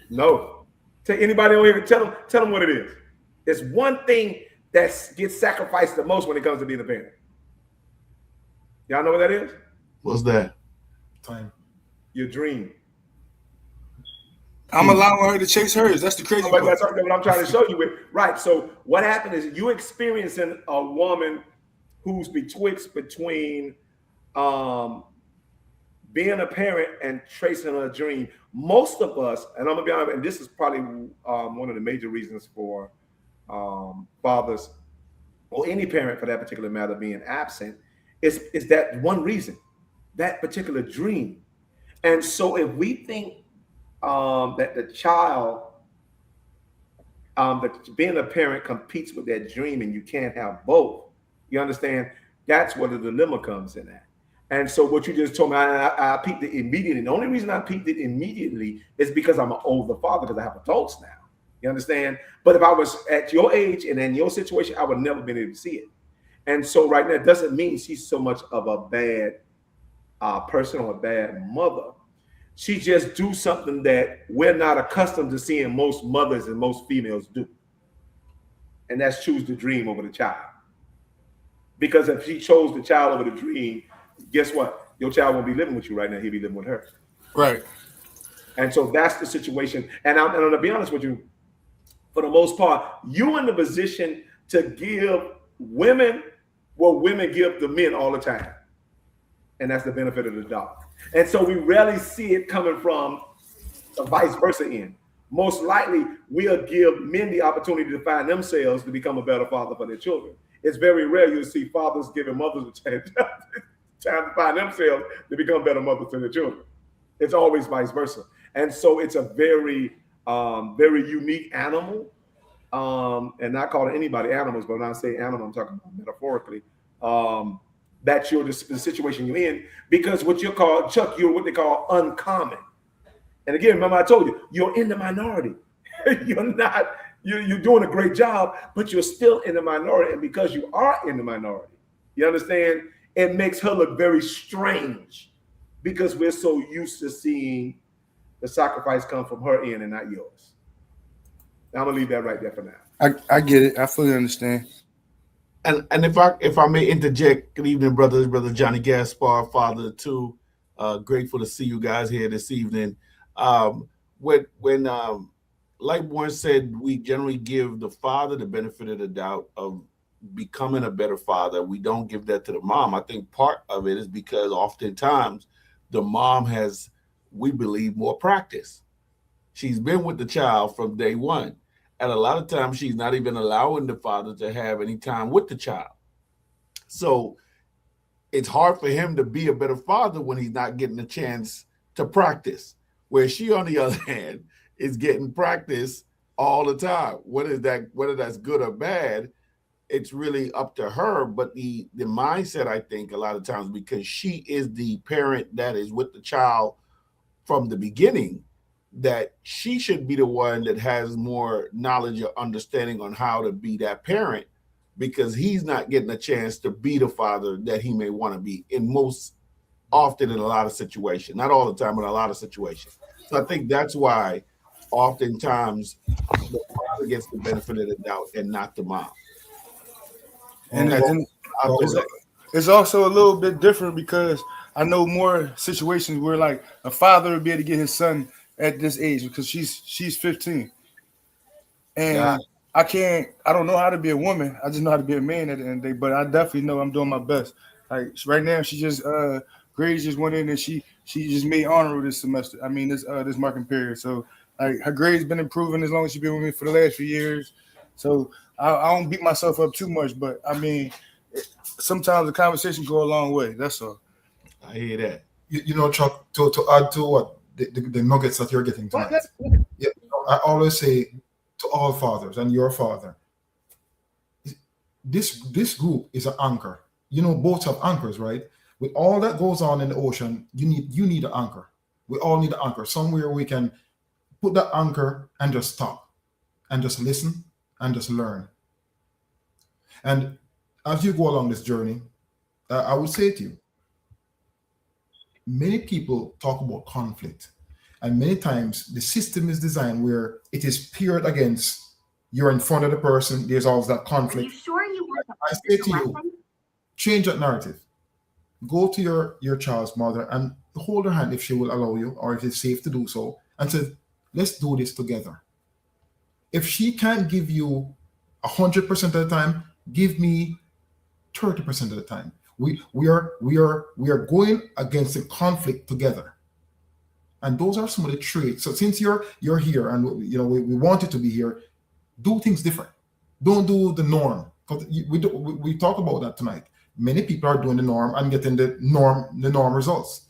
No. Take anybody on here, tell them what it is. There's one thing that gets sacrificed the most when it comes to being a parent. Y'all know what that is? What's that? Time. Your dream. I'm allowing her to chase hers. That's the crazy part. That's what I'm trying to show you with. Right. So what happened is you experiencing a woman who's between being a parent and tracing her dream. Most of us, and I'm gonna be honest, and this is probably one of the major reasons for fathers or any parent for that particular matter being absent, is that one reason, that particular dream. And so if we think that the child, that being a parent competes with that dream and you can't have both, you understand? That's where the dilemma comes in at. And so what you just told me, I peeped it immediately. The only reason I peeped it immediately is because I'm an older father, because I have adults now. You understand? But if I was at your age and in your situation, I would never been able to see it. And so right now, it doesn't mean she's so much of a bad person or a bad mother. She just do something that we're not accustomed to seeing most mothers and most females do. And that's choose the dream over the child. Because if she chose the child over the dream, guess what? Your child won't be living with you right now. He'll be living with her. Right. And so that's the situation. And I'm going to be honest with you, for the most part, you're in the position to give women what women give the men all the time. And that's the benefit of the doubt. And so we rarely see it coming from the vice versa end. Most likely, we'll give men the opportunity to find themselves to become a better father for their children. It's very rare you'll see fathers giving mothers a chance to find themselves to become better mothers to their children. It's always vice versa. And so it's a very, very unique animal. And not calling anybody animals, but when I say animal, I'm talking about metaphorically. That's the situation you're in, because what you call, Chuck, you're what they call uncommon. And again, remember I told you, you're in the minority. You're doing a great job, but you're still in the minority. And because you are in the minority, you understand, it makes her look very strange, because we're so used to seeing the sacrifice come from her end and not yours. I'm gonna leave that right there for now. I get it. I fully understand. And if I may interject, good evening, brothers, brother Johnny Gaspar, father too. Grateful to see you guys here this evening. When Lightborn said we generally give the father the benefit of the doubt of becoming a better father, we don't give that to the mom. I think part of it is because oftentimes the mom has, we believe, more practice. She's been with the child from day one. And a lot of times she's not even allowing the father to have any time with the child. So it's hard for him to be a better father when he's not getting a chance to practice. Where she, on the other hand, is getting practice all the time. Whether that's good or bad, it's really up to her. But the mindset, I think, a lot of times, because she is the parent that is with the child from the beginning, that she should be the one that has more knowledge or understanding on how to be that parent, because he's not getting a chance to be the father that he may want to be in most often in a lot of situations. Not all the time, but a lot of situations. So I think that's why oftentimes the father gets the benefit of the doubt and not the mom. And I'll throw that. it's also a little bit different because I know more situations where like a father would be able to get his son at this age because she's 15. And Yeah. I don't know how to be a woman. I just know how to be a man at the end of the day, but I definitely know I'm doing my best. Like right now, she just grades just went in and she just made honor this semester. I mean this marking period. So like her grades been improving as long as she's been with me for the last few years. So I don't beat myself up too much, but I mean sometimes the conversation go a long way. That's all. I hear that. You know, Chuck, to add to what the nuggets that you're getting tonight. Yeah, I always say to all fathers and your father, this group is an anchor. You know, boats have anchors, right? With all that goes on in the ocean, you need an anchor. We all need an anchor somewhere we can put that anchor and just stop and just listen and just learn. And as you go along this journey, I would say to you, many people talk about conflict, and many times the system is designed where it is paired against you're in front of the person. There's always that conflict. Are you sure you want to I say to you, change that narrative. Go to your child's mother and hold her hand if she will allow you, or if it's safe to do so, and say, let's do this together. If she can't give you 100% of the time, give me 30% of the time. We are going against the conflict together. And those are some of the traits. So since you're here and you know we want you to be here, do things different. Don't do the norm. Because we talk about that tonight. Many people are doing the norm and getting the norm results.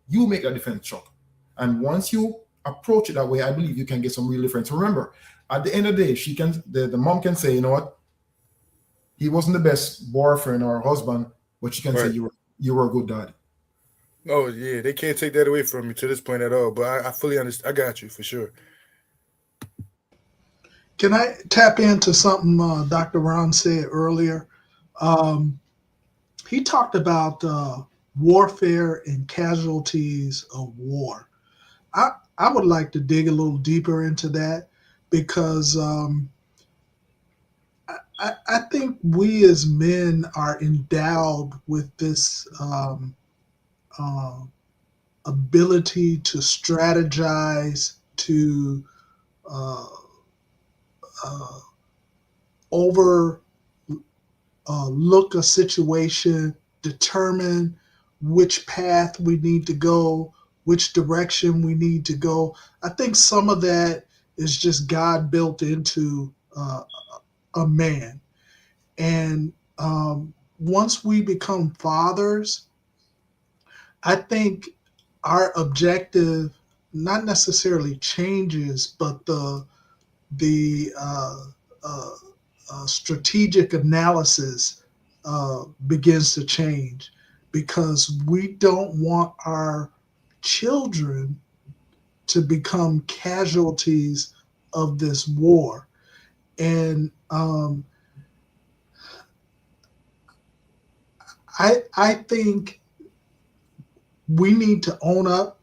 You make that difference, Chuck. And once you approach it that way, I believe you can get some real difference. Remember, at the end of the day, the mom can say, you know what, he wasn't the best boyfriend or husband, but she can say you were a good dad. Oh yeah, they can't take that away from me to this point at all. But I fully understand. I got you for sure. Can I tap into something Dr. Ron said earlier? He talked about warfare and casualties of war. I would like to dig a little deeper into that because I think we as men are endowed with this ability to strategize, to look a situation, determine which path we need to go, which direction we need to go. I think some of that is just God built into a man. And once we become fathers, I think our objective not necessarily changes, but the strategic analysis begins to change, because we don't want our children to become casualties of this war. And I think we need to own up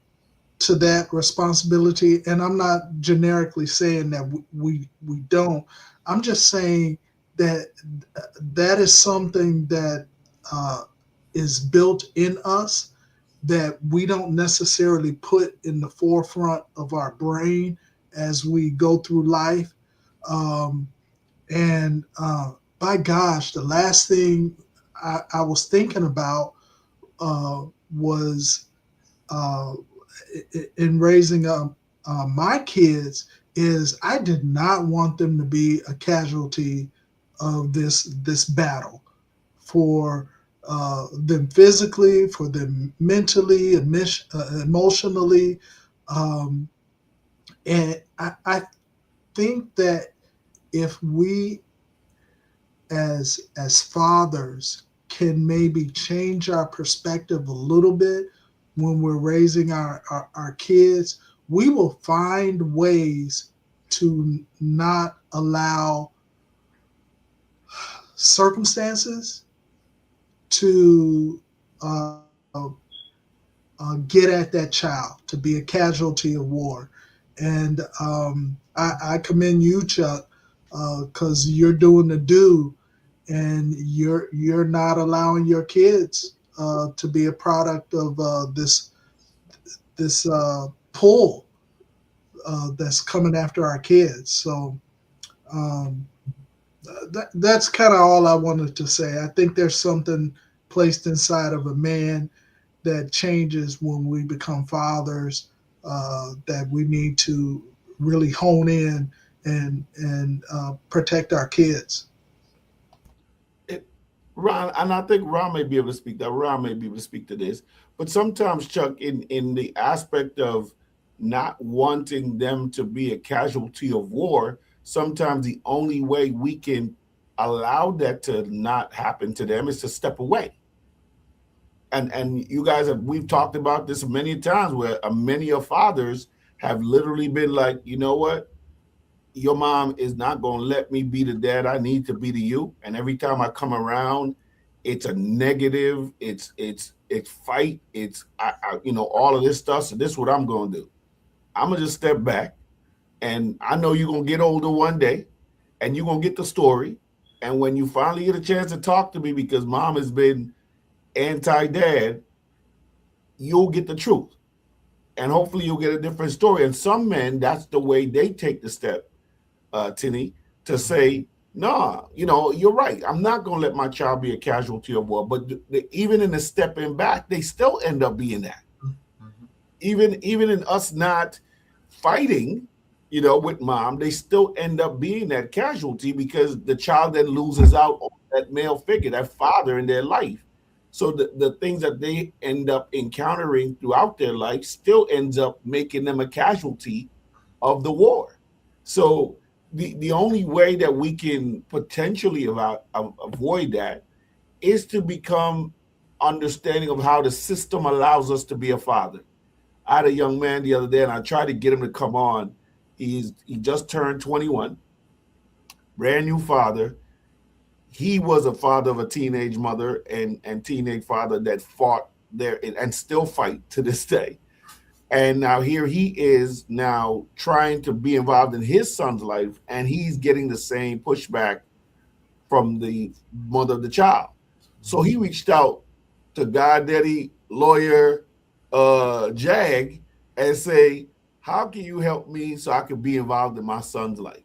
to that responsibility. And I'm not generically saying that we don't. I'm just saying that that is something that is built in us that we don't necessarily put in the forefront of our brain as we go through life. And by gosh, the last thing I was thinking about was in raising my kids is I did not want them to be a casualty of this battle for them physically, for them mentally, emotionally, um, and I think that if we as fathers can maybe change our perspective a little bit when we're raising our kids, we will find ways to not allow circumstances to get at that child, to be a casualty of war. And I commend you, Chuck, because you're doing the do, and you're not allowing your kids to be a product of this pull that's coming after our kids. So um, that's kind of all I wanted to say. I think there's something placed inside of a man that changes when we become fathers, that we need to really hone in and protect our kids. Ron, and I think Ron may be able to speak that. Ron may be able to speak to this. But sometimes, Chuck, in the aspect of not wanting them to be a casualty of war, sometimes the only way we can allow that to not happen to them is to step away. And you guys have we've talked about this many times where many of fathers have literally been like, you know what? Your mom is not going to let me be the dad I need to be to you. And every time I come around, it's a negative. It's fight. It's all of this stuff. So this is what I'm going to do. I'm gonna just step back, and I know you're gonna get older one day, and you're gonna get the story. And when you finally get a chance to talk to me, because mom has been anti-dad, you'll get the truth, and hopefully you'll get a different story. And some men, that's the way they take the step, Tinny, to say, nah, you're right. I'm not going to let my child be a casualty of war. But even in the stepping back, they still end up being that. Even in us not fighting, with mom, they still end up being that casualty because the child then loses out on that male figure, that father in their life. So the things that they end up encountering throughout their life still ends up making them a casualty of the war. So the only way that we can potentially avoid that is to become understanding of how the system allows us to be a father. I had a young man the other day, and I tried to get him to come on. He just turned 21, brand new father. He was a father of a teenage mother and teenage father that fought there and still fight to this day. And now here he is now trying to be involved in his son's life, and he's getting the same pushback from the mother of the child. So he reached out to God Daddy lawyer Jag and say, how can you help me so I can be involved in my son's life?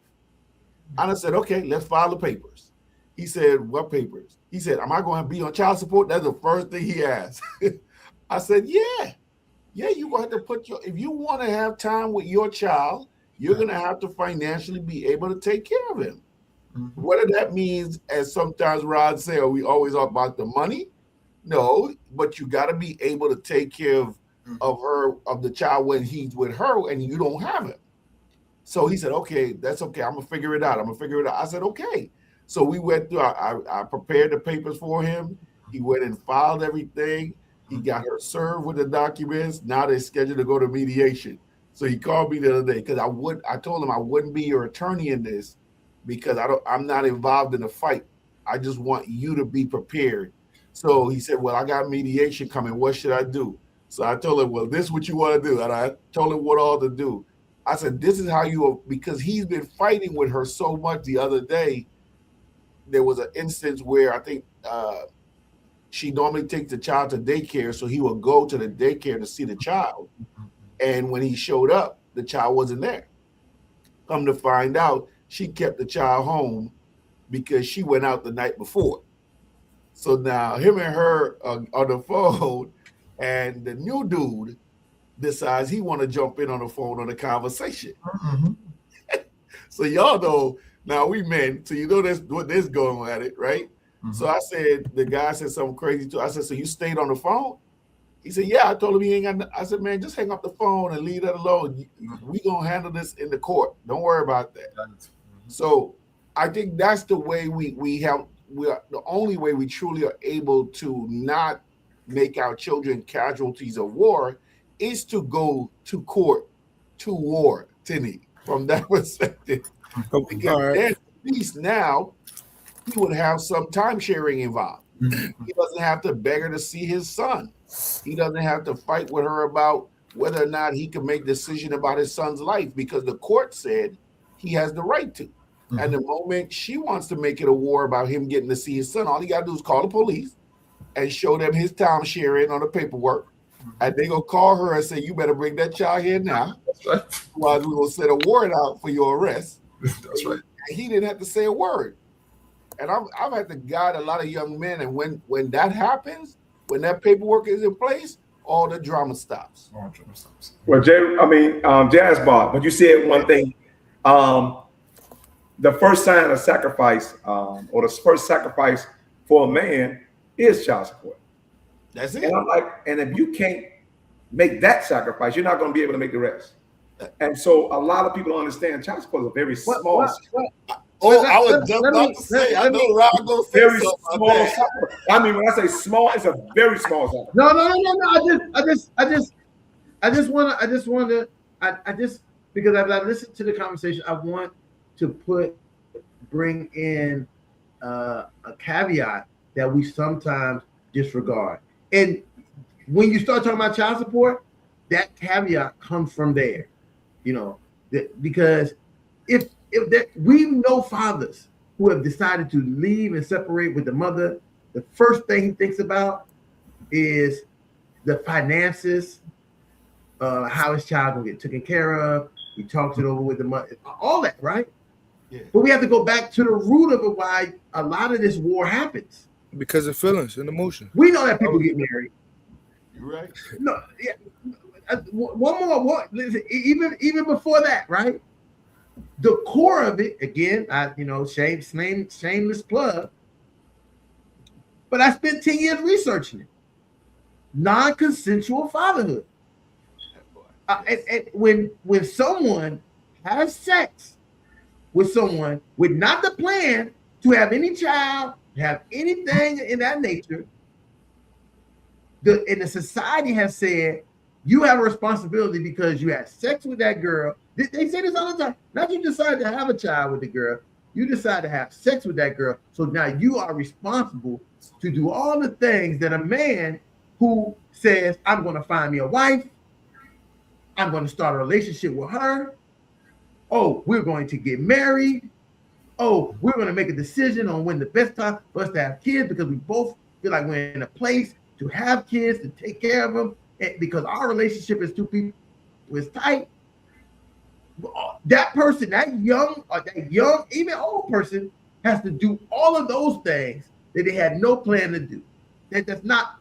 And I said, okay, let's file the papers. He said, what papers? He said, am I going to be on child support? That's the first thing he asked. I said, yeah, you're going to have to if you want to have time with your child, you're going to have to financially be able to take care of him. Mm-hmm. Whether that means, as sometimes Rod said, we always talk about the money. No, but you got to be able to take care of the child when he's with her and you don't have him. So he said, okay, that's okay. I'm going to figure it out. I said, okay. So we went through, I prepared the papers for him. He went and filed everything. He got her served with the documents. Now they're scheduled to go to mediation. So he called me the other day because I told him I wouldn't be your attorney in this because I'm not involved in the fight. I just want you to be prepared. So he said, well, I got mediation coming. What should I do? So I told him, well, this is what you want to do. And I told him what all to do. I said, this is how because he's been fighting with her so much. The other day, there was an instance where I think she normally takes the child to daycare. So he would go to the daycare to see the child. And when he showed up, the child wasn't there. Come to find out, she kept the child home because she went out the night before. So now him and her on the phone, and the new dude decides he want to jump in on the phone on the conversation. Mhm. So y'all know now we men, so you know this what this going at it, right? So I said, the guy said something crazy too. I said, so you stayed on the phone? He said, yeah. I told him he ain't got no. I said, man, just hang up the phone and leave that alone. We gonna handle this in the court. Don't worry about that. So I think that's the way we are the only way we truly are able to not make our children casualties of war is to go to court, to war, Tinny, from that perspective. Because then at least now he would have some time sharing involved. He doesn't have to beg her to see his son. He doesn't have to fight with her about whether or not he can make a decision about his son's life, because the court said he has the right to. And the moment she wants to make it a war about him getting to see his son, all he got to do is call the police and show them his time sharing on the paperwork. And they gonna call her and say, you better bring that child here now. That's right. Otherwise, we're gonna set a warrant out for your arrest. That's right. And he didn't have to say a word. And I've had to guide a lot of young men, and when that happens, when that paperwork is in place, all the drama stops. Well, Jazz Bob, but you said one thing. The first sign of sacrifice, or the first sacrifice for a man is child support. That's it. And I'm like, and if you can't make that sacrifice, you're not going to be able to make the rest. And so a lot of people don't understand child support is a very small. Oh, I was just about to say, I know Rob gonna say Very something about small that. support. I mean, when I say small, it's a very small support. No. I just want to, because as I listened to the conversation, I want to bring in a caveat that we sometimes disregard. And when you start talking about child support, that caveat comes from there, because if we know fathers who have decided to leave and separate with the mother, the first thing he thinks about is the finances, how his child will get taken care of. He talks it over with the mother, all that, right? Yeah. But we have to go back to the root of it, why a lot of this war happens. Because of feelings and emotion. We know that people get married. You're right. No, yeah. One more. Even before that, right? The core of it, again, shameless plug, but I spent 10 years researching it. Non-consensual fatherhood. And when someone has sex with someone with not the plan to have any child, have anything in that nature, the society has said you have a responsibility because you had sex with that girl. They say this all the time. Not you decide to have a child with the girl, you decide to have sex with that girl. So now you are responsible to do all the things that a man who says, I'm going to find me a wife, I'm going to start a relationship with her. Oh, we're going to get married. Oh, we're going to make a decision on when the best time for us to have kids, because we both feel like we're in a place to have kids, to take care of them, and because our relationship as two people is tight. That person, that young, even old person, has to do all of those things that they had no plan to do. That's not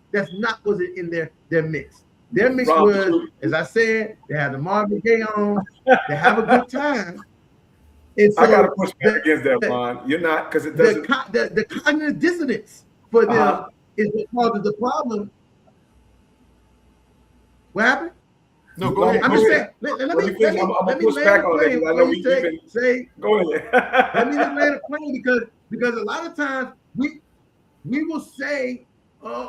what's in their mix. Their mix was, as I said, they had the Marvin Gaye on, they have a good time. And so I got to push back against that, Ron. You're not, because it doesn't. The cognitive dissonance for them is what causes the problem. What happened? No, go ahead. I'm just saying. Let me push back on that. I know we say. Go ahead. Let me just land a plane because a lot of times we will say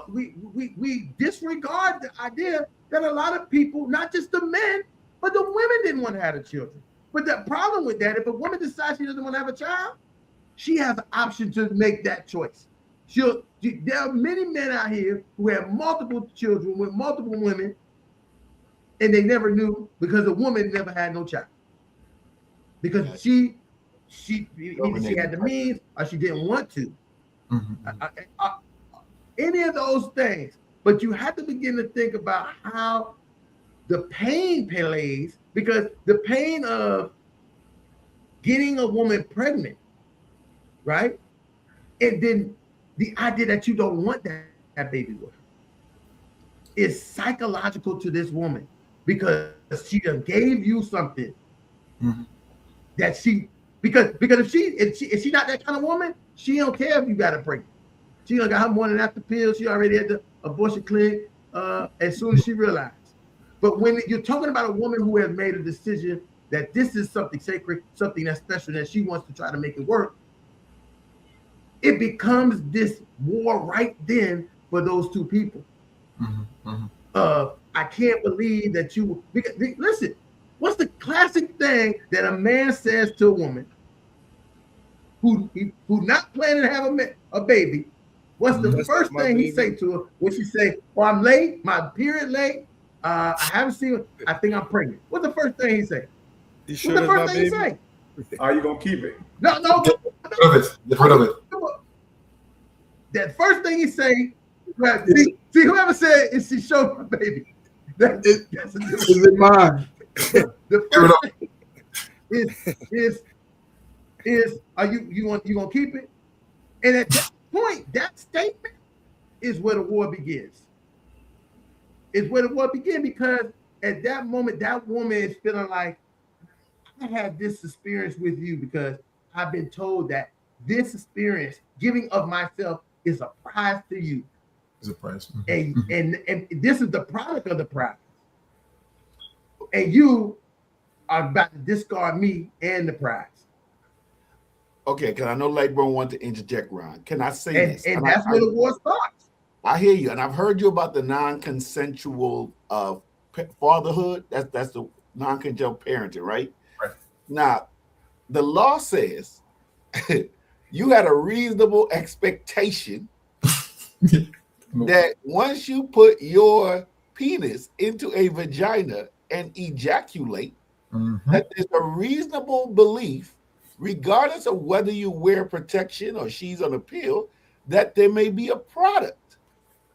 we disregard the idea that a lot of people, not just the men, but the women didn't want to have the children. But the problem with that, if a woman decides she doesn't want to have a child, she has the option to make that choice. There are many men out here who have multiple children with multiple women, and they never knew because the woman never had no child. Because she either she had the means or she didn't want to. Any of those things. But you have to begin to think about how the pain plays, because the pain of getting a woman pregnant, right? And then the idea that you don't want that baby with her is psychological to this woman, because she done gave you something Mhm. that because if she not that kind of woman, she don't care if you got her pregnant. She done got her morning after pill. She already had the abortion clinic as soon as she realized. But when you're talking about a woman who has made a decision that this is something sacred, something that's special, that she wants to try to make it work, it becomes this war right then for those two people. Mhm. Mhm. I can't believe that you, because, listen, what's the classic thing that a man says to a woman who not planning to have a baby? What's the Mhm. That's not first my thing he baby. say to her when she say, "Oh, I'm late, my period late, I haven't seen her, I think I'm pregnant"? What's the first thing he say? You What's sure the that's first my thing he baby? say? Are you gonna keep it? No, Get rid of it. Get rid of it. That first thing he say, well, see, whoever said is she showed my baby. That's a different. Is it mine? The Get rid first of thing is are you gonna keep it? And at that point, that statement is where the war begins. Is where the war begins, because at that moment, that woman is feeling like, I had this experience with you because I've been told that this experience, giving of myself, is a prize to you. It's a price. And this is the product of the prize. And you are about to discard me and the prize. Okay, because I know Lightburn want to interject, Ron. Can I say this? And that's where the war starts. I hear you, and I've heard you about the non-consensual fatherhood. That's the non-consensual parenting, right? Right. Now, the law says you had a reasonable expectation that once you put your penis into a vagina and ejaculate, that there's a reasonable belief, regardless of whether you wear protection or she's on a pill, that there may be a product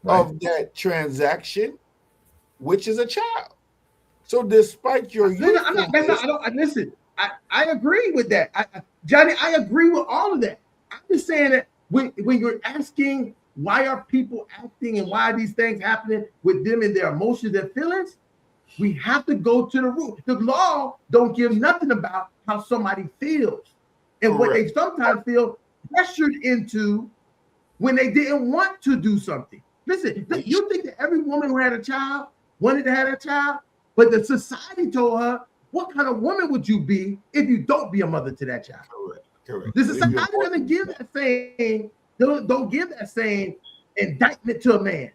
of that transaction, which is a child. So despite your Listen, I agree with that. Johnny, I agree with all of that. I'm just saying that when you're asking why are people acting and why are these things happening with them and their emotions and feelings, we have to go to the root. The law don't give nothing about how somebody feels and what they sometimes feel pressured into when they didn't want to do something. Listen, you think that every woman who had a child wanted to have a child, but the society told her, what kind of woman would you be if you don't be a mother to that child? Correct. The society doesn't give that same, don't give that same indictment to a man.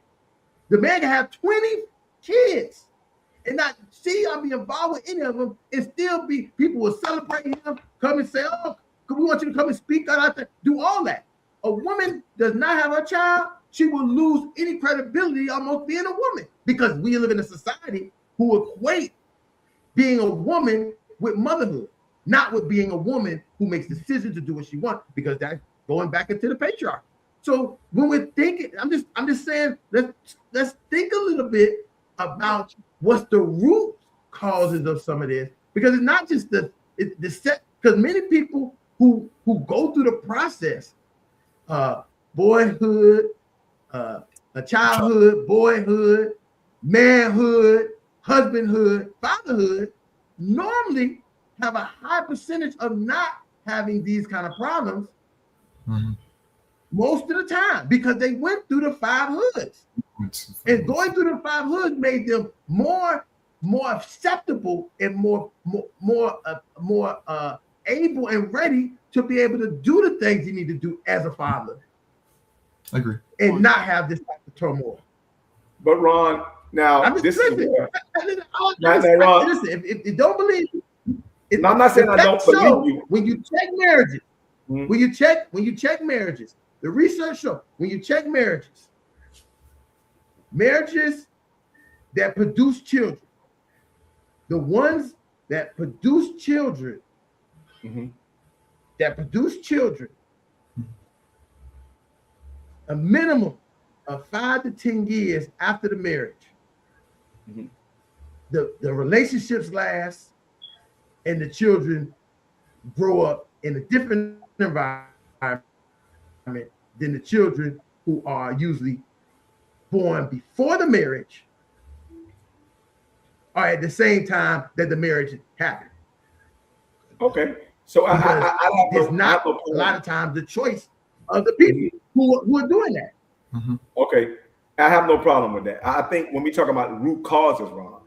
The man can have 20 kids and not see or be involved with any of them, and still be, people will celebrate him, come and say, oh, we want you to come and speak out there, do all that. A woman does not have a child, she will lose any credibility almost being a woman, because we live in a society who equate being a woman with motherhood, not with being a woman who makes decisions to do what she wants, because that's going back into the patriarchy. So when we're thinking, I'm just saying, let's think a little bit about what's the root causes of some of this, because it's not just the set, because many people who go through the process, boyhood, a childhood, boyhood, manhood, husbandhood, fatherhood, normally have a high percentage of not having these kind of problems most of the time, because they went through the 5 hoods. And going through the 5 hoods made them more acceptable and more able and ready to be able to do the things you need to do as a father. I agree. And not have this type of turmoil. But Ron, now this is where, Ron, listen, if you don't believe, I'm not saying I don't believe you. When you check marriages, when you check marriages, the research shows when you check marriages that produce children, the ones that produce children, a minimum of 5 to 10 years after the marriage, the relationships last and the children grow up in a different environment than the children who are usually born before the marriage are at the same time that the marriage happened. Okay. So Because it's I not have no a lot of times the choice of the people who are doing that. Okay. I have no problem with that. I think when we talk about root causes, Ron,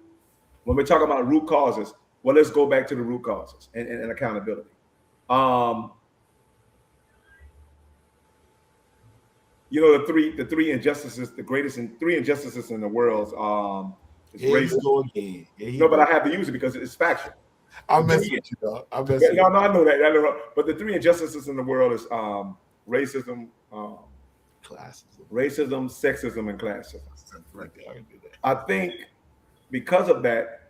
when we're talking about root causes, well, let's go back to the root causes and accountability. You know, the three injustices, the greatest three injustices in the world is racism. No, but I have to use it because it's factual. I'm messing with you, dog. No, I know that. I know. But the three injustices in the world is racism, racism, sexism, and classism. I think because of that,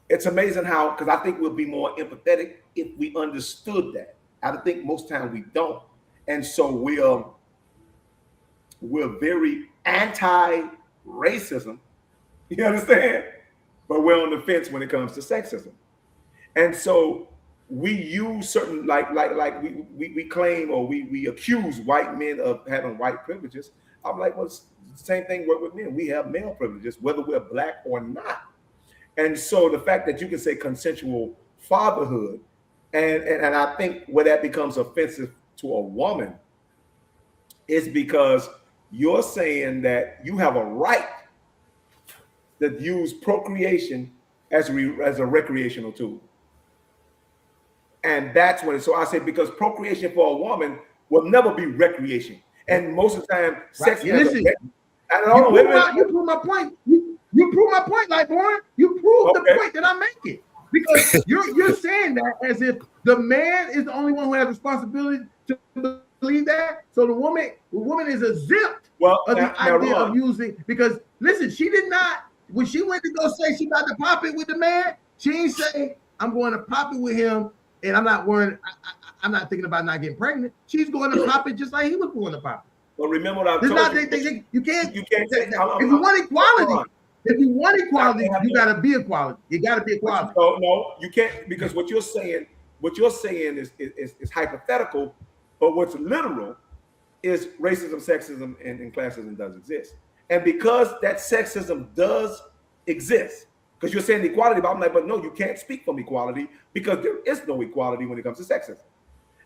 it's amazing how, because I think we'll be more empathetic if we understood that. I think most times we don't. And so we're very anti-racism, you understand? But we're on the fence when it comes to sexism. And so we use certain, like we claim or we accuse white men of having white privileges. I'm like, well, it's the same thing with men. We have male privileges, whether we're black or not. And so the fact that you can say consensual fatherhood, and I think where that becomes offensive to a woman is because you're saying that you have a right to use procreation as a recreational tool. And that's when, so I say, because procreation for a woman will never be recreation. And most of the time, sex. Right. Listen, you prove my point. You prove my point, like Warren. You prove the point that I'm making. Because you're saying that as if the man is the only one who has responsibility to believe that. So the woman is exempt of the idea of using, because listen, she did not, when she went to go say she about to pop it with the man, she ain't say, I'm going to pop it with him and I'm not worrying, I'm not thinking about not getting pregnant. She's going to pop it just like he was going to pop it. Well, remember what I told you. You can't say that. If you want equality, you gotta be equality. You gotta be equality. No, you can't, because what you're saying is hypothetical, but what's literal is racism, sexism, and classism does exist. And because that sexism does exist, because you're saying equality, but I'm like, but no, you can't speak from equality because there is no equality when it comes to sexism.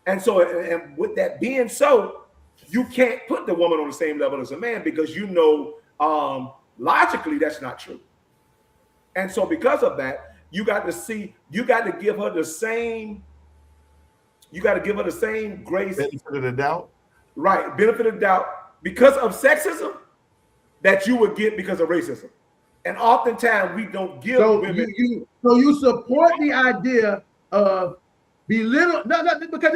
And so, and with that being so, you can't put the woman on the same level as a man because logically that's not true. And so because of that, you got to give her the same grace. Benefit of the doubt. Right, benefit of the doubt because of sexism that you would get because of racism. And oftentimes we don't give women. So you support the idea of belittle, because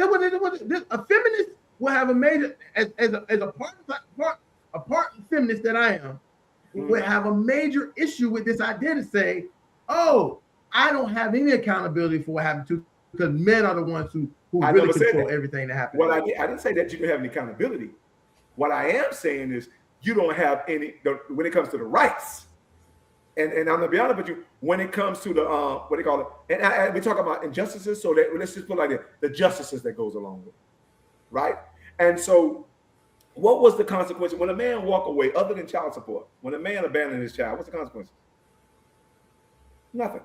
a feminist will have a major, as a part feminist that I am, will have a major issue with this idea to say, oh, I don't have any accountability for what happened to, because men are the ones who really control everything that happens. Well, I didn't say that you don't have any accountability. What I am saying is you don't have any when it comes to the rights. And I'm gonna be honest with you, when it comes to the what do you call it? And we talk about injustices, so that let's just put it like that, the justices that goes along with it, right? And so, what was the consequence when a man walk away, other than child support? When a man abandoned his child, what's the consequence? Nothing.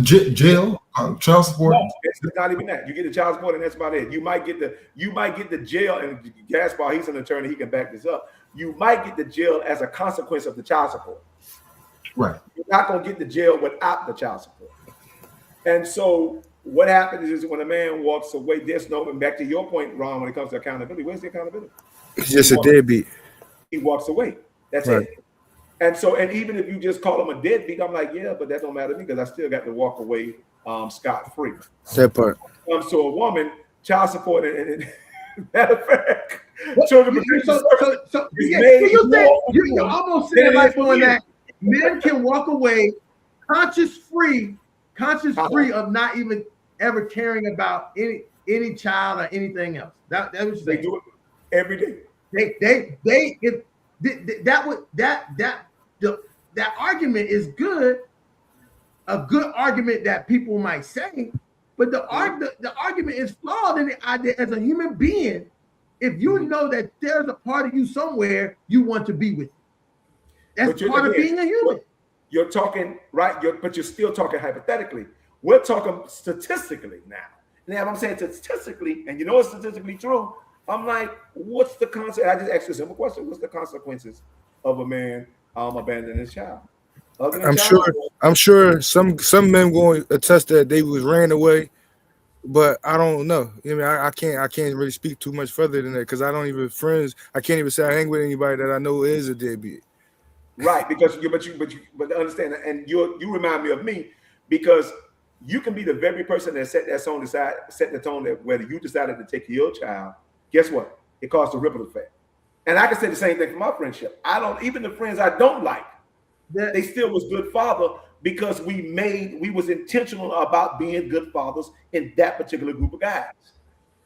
Jail, child support. No, it's not even that. You get the child support, and that's about it. You might get the jail, and Gaspar, he's an attorney, he can back this up. You might get the jail as a consequence of the child support. Right. You're not going to get the jail without the child support. And so what happens is when a man walks away, there's no, and back to your point, Ron, when it comes to accountability, where's the accountability? It's just a deadbeat. He walks away. That's right. It. And so, and even if you just call him a deadbeat, I'm like, yeah, but that don't matter to me because I still got to walk away scot-free. That part. When it comes to a woman, child support, and matter of fact, children you're almost saying like doing that. Men can walk away conscious free of not even ever caring about any child or anything else. That's what they do it every day. That argument is good, a good argument that people might say, but the argument is flawed in the idea as a human being. If you know that there's a part of you somewhere you want to be with, that's part of being a human. you're talking, right? But you're still talking hypothetically. We're talking statistically now. Now, I'm saying statistically, and you know it's statistically true. I'm like, what's the consequence? I just asked you a simple question. What's the consequences of a man abandoning his child? Other than I'm sure some men going to attest that they was ran away, but I don't know. I mean, I can't really speak too much further than that because I don't even friends. I can't even say I hang with anybody that I know is a deadbeat. Right, because but understand, and you remind me of me because you can be the very person that set the tone that whether you decided to take your child, guess what? It caused a ripple effect. And I can say the same thing for my friendship. I don't, even the friends I don't like, they still was good father because we was intentional about being good fathers in that particular group of guys.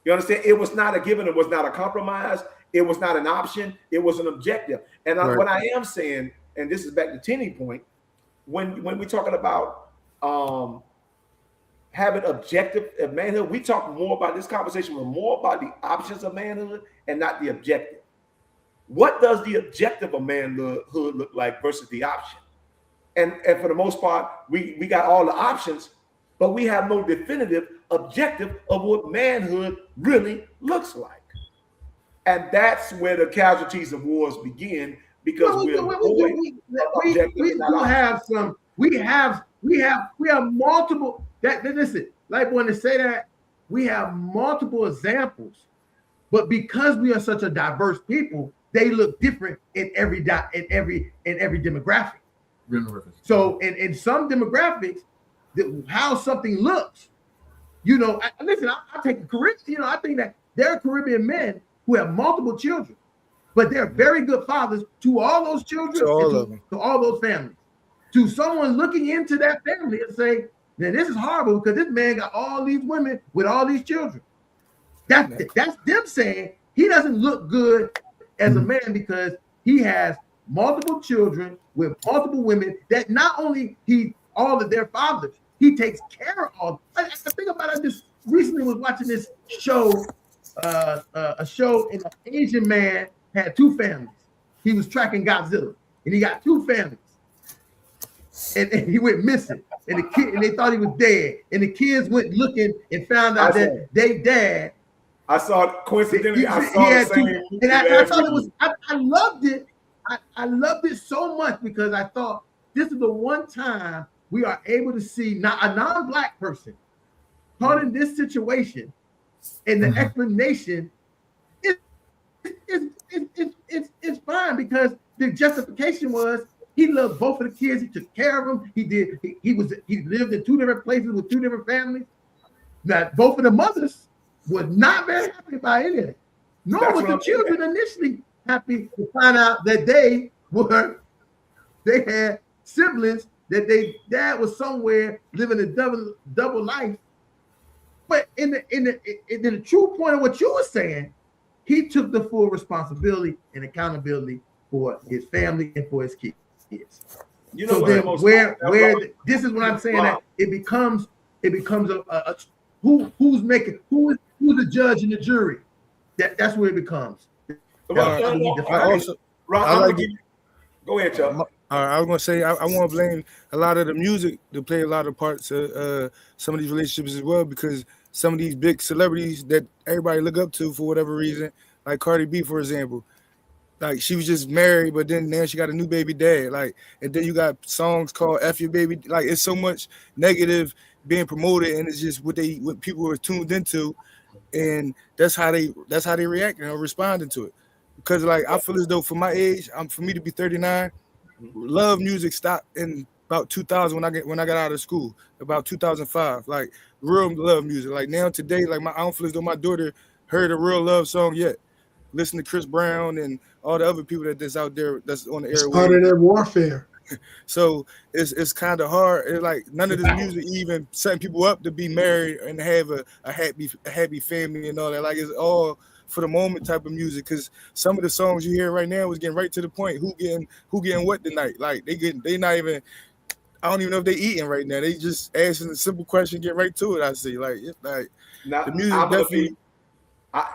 You understand? It was not a given, it was not a compromise, it was not an option, it was an objective. And Right. What I am saying, and this is back to Tenny point, when we're talking about having objective of manhood, we talk more about this conversation was more about the options of manhood and not the objective. What does the objective of manhood look like versus the option? And for the most part, we got all the options, but we have no definitive objective of what manhood really looks like. And that's where the casualties of wars begin because we have multiple listen, like when they say that we have multiple examples, but because we are such a diverse people, they look different in every demographic. So in some demographics, how something looks, listen, I take the Caribbean, I think that there are Caribbean men who have multiple children, but they're very good fathers to all those children, to all those families. To someone looking into that family and say, now this is horrible because this man got all these women with all these children. That's them saying he doesn't look good as a man because he has multiple children with multiple women that not only all of their fathers, he takes care of all. I think about it. I just recently was watching this show, a show, and an Asian man had two families. He was tracking Godzilla, and he got two families. And he went missing, and they thought he was dead. And the kids went looking and found out that they dad. I saw coincidentally. I saw the same. And I thought it was. I loved it. I loved it so much because I thought this is the one time we are able to see a non-black person caught in this situation, and the explanation is fine because the justification was. He loved both of the kids. He took care of them. He lived in two different places with two different families. Now, both of the mothers were not very happy about any of it. Nor was the children initially happy to find out that they had siblings, that their dad was somewhere living a double life. But in the true point of what you were saying, he took the full responsibility and accountability for his family and for his kids. So then this is what I'm saying, that it becomes a who's the judge and the jury. That's where it becomes. Go ahead, Chuck. I was gonna say I want to blame a lot of the music to play a lot of parts of some of these relationships as well, because some of these big celebrities that everybody look up to for whatever reason, like Cardi B, for example. Like, she was just married, but then now she got a new baby dad. Like, and then you got songs called "F Your Baby." Like, it's so much negative being promoted, and it's just what people are tuned into, and that's how they react and responding to it. Because like I feel as though for my age, for me to be 39, love music stopped in about 2000 when I got out of school, about 2005. Like real love music. Like now today, like I don't feel as though my daughter heard a real love song yet. Listen to Chris Brown and all the other people that's out there that's on the air. It's part of their warfare. So it's kind of hard. It's like none of this music even setting people up to be married and have a happy family and all that. Like it's all for the moment type of music. Because some of the songs you hear right now is getting right to the point. Who getting what tonight? Like they not even. I don't even know if they eating right now. They just asking a simple question, get right to it. I see. Like now, the music definitely.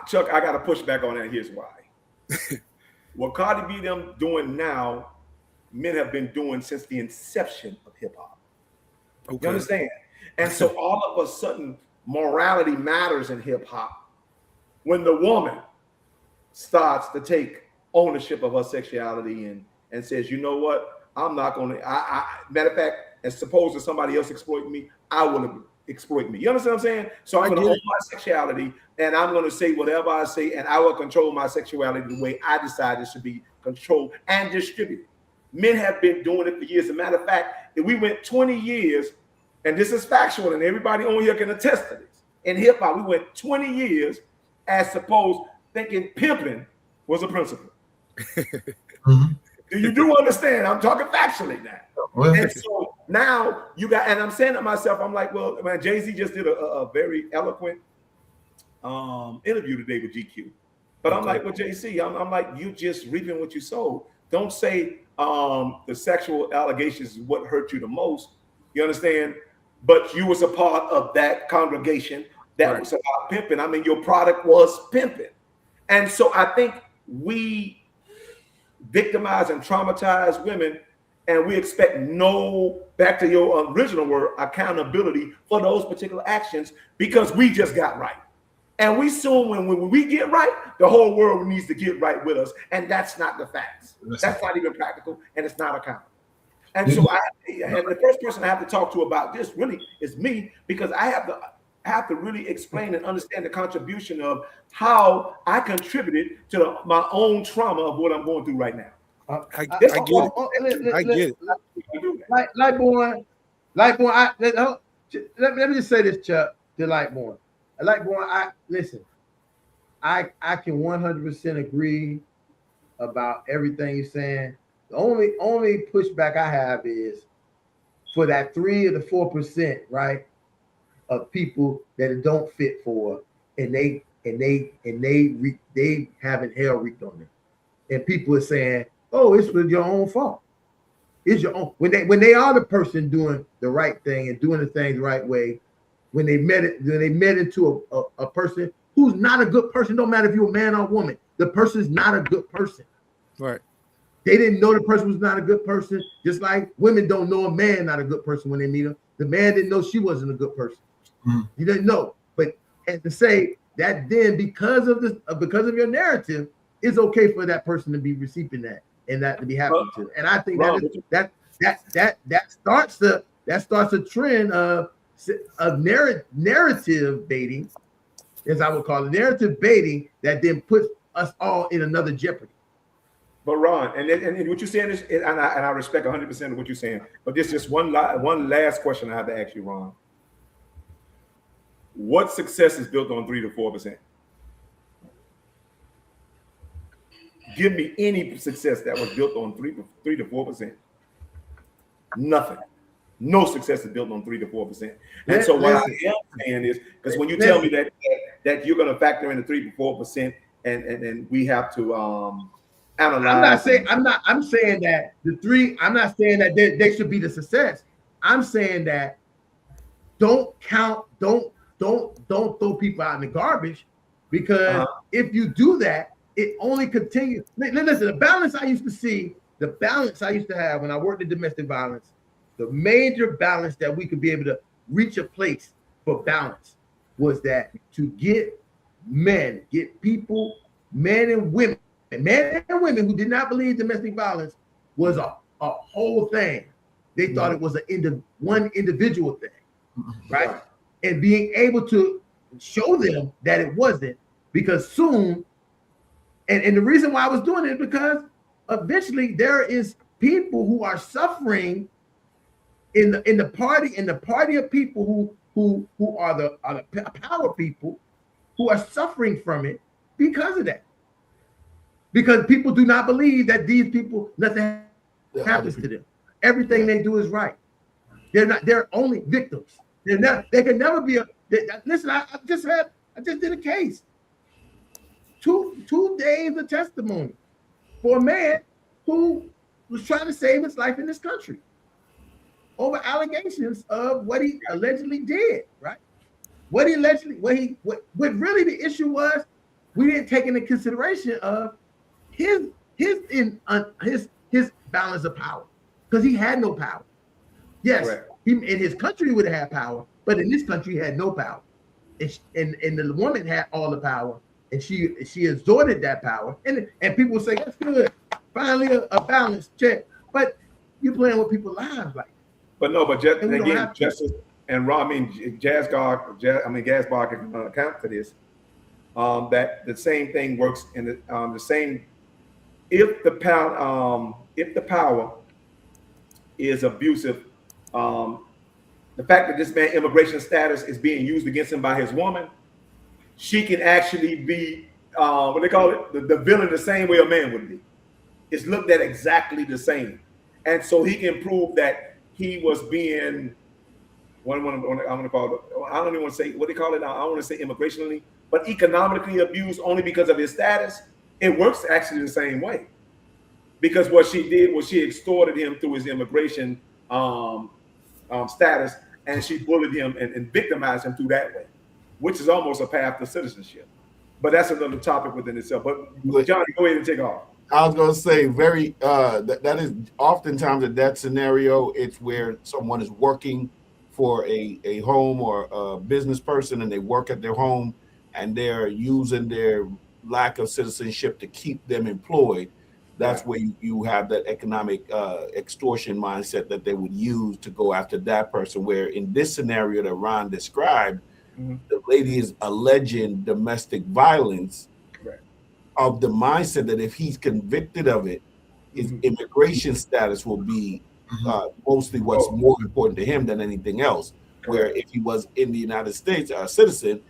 Chuck, I got to push back on that. Here's why. What Cardi B them doing now, men have been doing since the inception of hip hop. Okay. You understand? And so all of a sudden, morality matters in hip hop when the woman starts to take ownership of her sexuality and says, you know what, I'm not going to, matter of fact, as supposed to somebody else exploiting me, I will exploit me. You understand what I'm saying? So I'm going to own my sexuality, and I'm going to say whatever I say, and I will control my sexuality the way I decide it should be controlled and distributed. Men have been doing it for years. As a matter of fact, if we went 20 years, and this is factual, and everybody on here can attest to this, in hip hop, we went 20 years as supposed thinking pimping was a principle. Do you understand? I'm talking factually now. And so now you got, and I'm saying to myself, I'm like, well, man, Jay-Z just did a very eloquent interview today with GQ. But I'm like, well, JC, I'm like, you just reaping what you sowed. Don't say the sexual allegations is what hurt you the most. You understand? But you was a part of that congregation that was about pimping. I mean, your product was pimping. And so I think we victimize and traumatize women, and we expect no, back to your original word, accountability for those particular actions because we just got right. And we assume when we get right, the whole world needs to get right with us. And that's not the facts. That's not even practical, and it's not accountable. And so and the first person I have to talk to about this really is me, because I have to really explain and understand the contribution of how I contributed to my own trauma of what I'm going through right now. I get it. I get it. Lightborn, let me just say this, Chuck, to Lightborn. Lightborn, listen, I can 100% agree about everything you're saying. The only pushback I have is for that 3 or the 4%, right, of people that it don't fit for, and they having hell wreaked on them, and people are saying, "Oh, it's with your own fault. It's your own." When they are the person doing the right thing and doing the things the right way, when they met into a person who's not a good person, don't matter if you're a man or a woman, the person is not a good person. Right. They didn't know the person was not a good person, just like women don't know a man not a good person when they meet him. The man didn't know she wasn't a good person. He didn't know. But and to say that then because of your narrative, it's okay for that person to be receiving that and that to be happy to. And I think that starts a trend of narrative baiting, as I would call it, narrative baiting that then puts us all in another jeopardy. But Ron, and what you're saying is, and I respect 100% of what you're saying, but there's just one last question I have to ask you, Ron. What success is built on 3 to 4%? Give me any success that was built on 3 to 4%. Nothing. No success is built on 3 to 4%. And so what I am saying is, because when you tell me that you're going to factor in the 3 to 4%, and we have to analyze. I'm saying that the 3. I'm not saying that they should be the success. I'm saying that don't throw people out in the garbage, because if you do that, it only continues. Listen, the balance I used to have when I worked in domestic violence, the major balance that we could be able to reach a place for balance was that to get people, men and women who did not believe domestic violence was a whole thing. They thought it was one individual thing, right? And being able to show them that it wasn't, because soon, and the reason why I was doing it is because eventually there is people who are suffering in the party of people who are the power people who are suffering from it because of that. Because people do not believe that these people, nothing happens to them. Everything they do is right. They're only victims. They can never be listen, I just did a case. Two days of testimony for a man who was trying to save his life in this country over allegations of what he allegedly did, right? What really the issue was, we didn't take into consideration of his his balance of power because he had no power. Yes, Correct. he in his country would have had power, but in this country he had no power. And the woman had all the power, and she exhorted that power. And people say that's good. Finally, a balance check. But you're playing with people's lives like. But no, but just, And we don't again, have to. Justice and Raw, Gasbar can account for this. That the same thing works in the same. If the power is abusive, the fact that this man's immigration status is being used against him by his woman, she can actually be what they call it, the villain, the same way a man would be. It's looked at exactly the same, and so he can prove that he was being I'm going to call it. I don't even want to say what they call it now. I don't want to say immigrationally, but economically abused only because of his status. It works actually the same way, because what she did was she extorted him through his immigration status, and she bullied him and victimized him through that way, which is almost a path to citizenship. But that's another topic within itself. But Johnny, go ahead and take off. I was going to say that is oftentimes in that scenario, it's where someone is working for a home or a business person, and they work at their home, and they're using their lack of citizenship to keep them employed. That's where you have that economic extortion mindset that they would use to go after that person. Where in this scenario that Ron described, the lady is alleging domestic violence of the mindset that if he's convicted of it, his immigration status will be mostly what's more important to him than anything else. Where if he was in the United States, a citizen,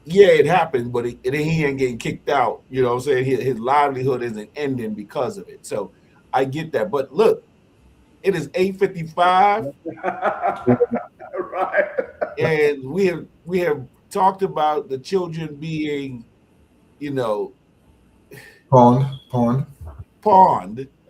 yeah, it happened, but he ain't getting kicked out. You know what I'm saying? His livelihood isn't ending because of it. So I get that. But look, it is 8:55. Right. And we have talked about the children being, pawned,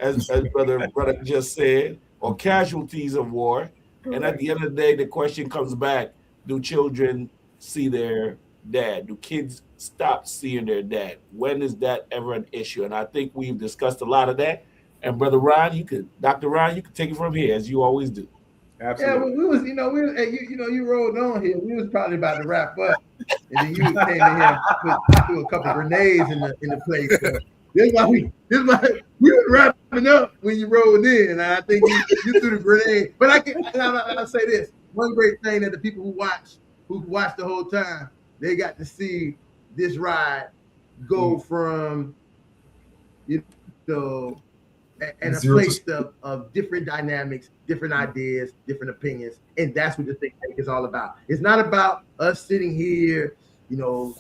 as brother just said, or casualties of war. And at the end of the day, the question comes back: do children see their dad? Do kids stop seeing their dad? When is that ever an issue? And I think we've discussed a lot of that. And Brother Ron, Dr. Ron, you can take it from here as you always do. Absolutely. Yeah, we was, you rolled on here. We was probably about to wrap up, and then you came in here and threw a couple of grenades in the place. So this is why we were wrapping up when you rolled in, and I think you threw the grenade. But I'll say this: one great thing that the people who watched the whole time, they got to see this ride go from and a place of different dynamics, different ideas, different opinions. And that's what the think tank is all about. It's not about us sitting here,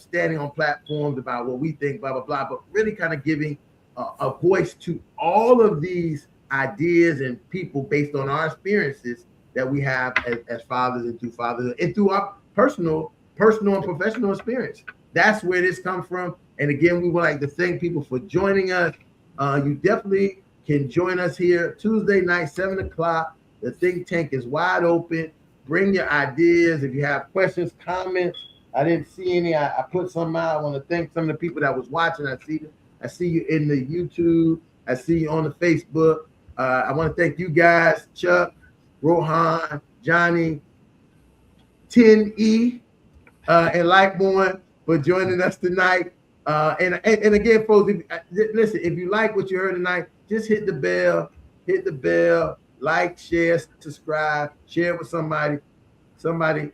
standing on platforms about what we think, blah, blah, blah, but really kind of giving a voice to all of these ideas and people based on our experiences that we have as fathers and through fatherhood and through our personal and professional experience. That's where this comes from. And again, we would like to thank people for joining us. You definitely can join us here Tuesday night, 7 o'clock. The think tank is wide open. Bring your ideas. If you have questions, comments. I didn't see any. I put some out. I want to thank some of the people that was watching. I see you in the YouTube. I see you on the Facebook. I want to thank you guys, Chuck, Rohan, Johnny, 10E, and Lightborn for joining us tonight. And again, folks, listen, if you like what you heard tonight, just hit the bell, like, share, subscribe, share it with somebody. Somebody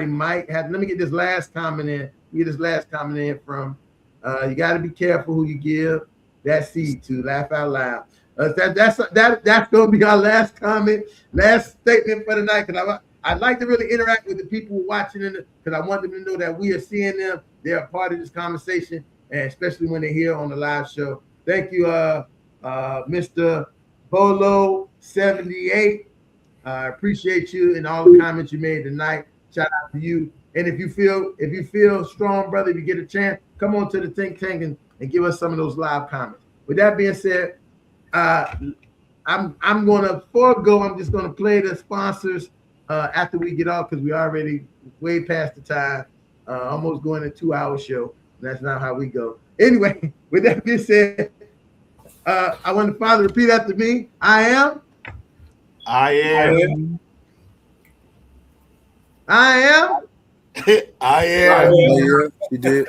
might have. Let me get this last comment in. From you got to be careful who you give that seed to. Laugh out loud. That's going to be our last comment, last statement for the night. Because I'd like to really interact with the people watching, because I want them to know that we are seeing them. They're a part of this conversation, and especially when they're here on the live show. Thank you, Mr. Bolo 78. I appreciate you and all the comments you made tonight. Shout out to you. And if you feel strong, brother, if you get a chance, come on to the think tank and give us some of those live comments. With that being said, I'm gonna forego. I'm just gonna play the sponsors after we get off, because we already way past the time. Almost going a 2-hour show. That's not how we go. Anyway, with that being said, I want the Father to repeat after me. I am. I am. I am. I am. Yeah, she did.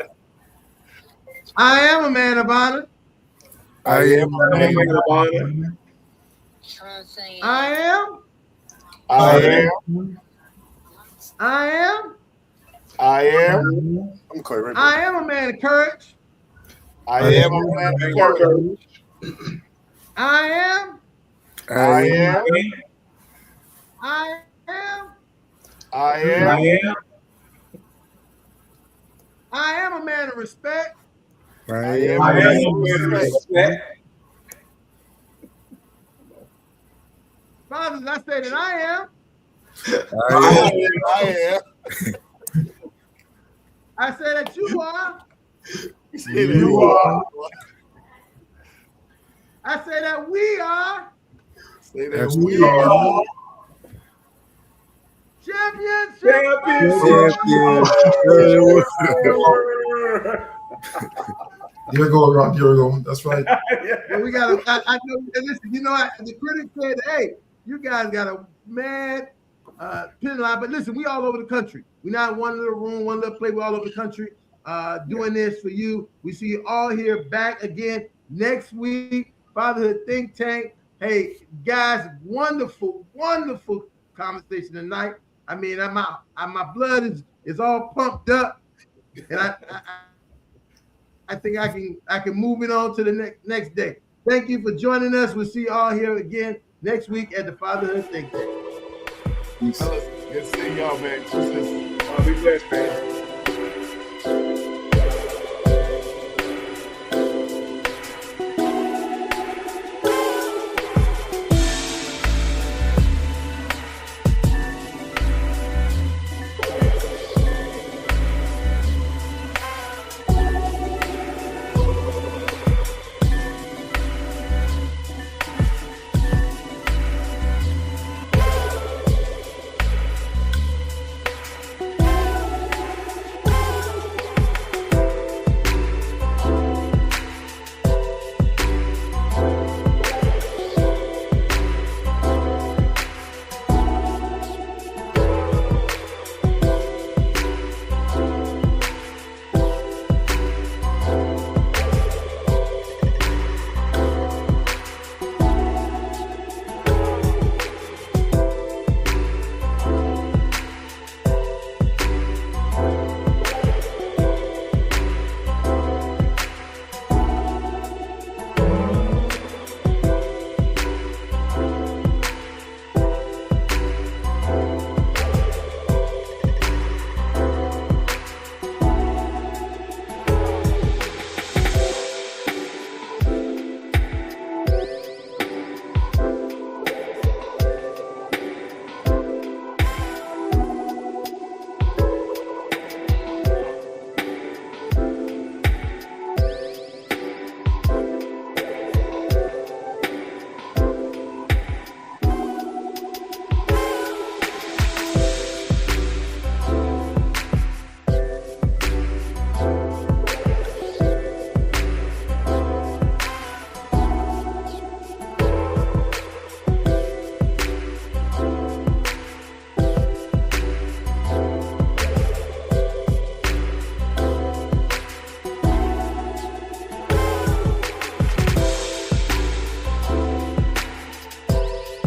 I am a man of honor. I am a man of honor. I am. I am. I am. I am. I'm Clay. I am a man of courage. I am a man of courage. I am. I am. I am. I am. I am a man of respect. I am a man of respect. Fathers, I say that I am. I am. I say that you are. You are. I say that we are. Say that we are. Championship. Here we go, Rob. Here we go. That's right. Well, we got to, I know, listen, you know, the critics said, hey, you guys got a mad pin line, but listen, we all over the country. We're not in one little room, one little place. We're all over the country doing this for you. We see you all here back again next week. Fatherhood Think Tank. Hey, guys, wonderful, wonderful conversation tonight. I mean, my blood is all pumped up, and I think I can move it on to the next day. Thank you for joining us. We'll see you all here again next week at the Fatherhood Think Tank. Good seeing y'all, man. Be blessed, man.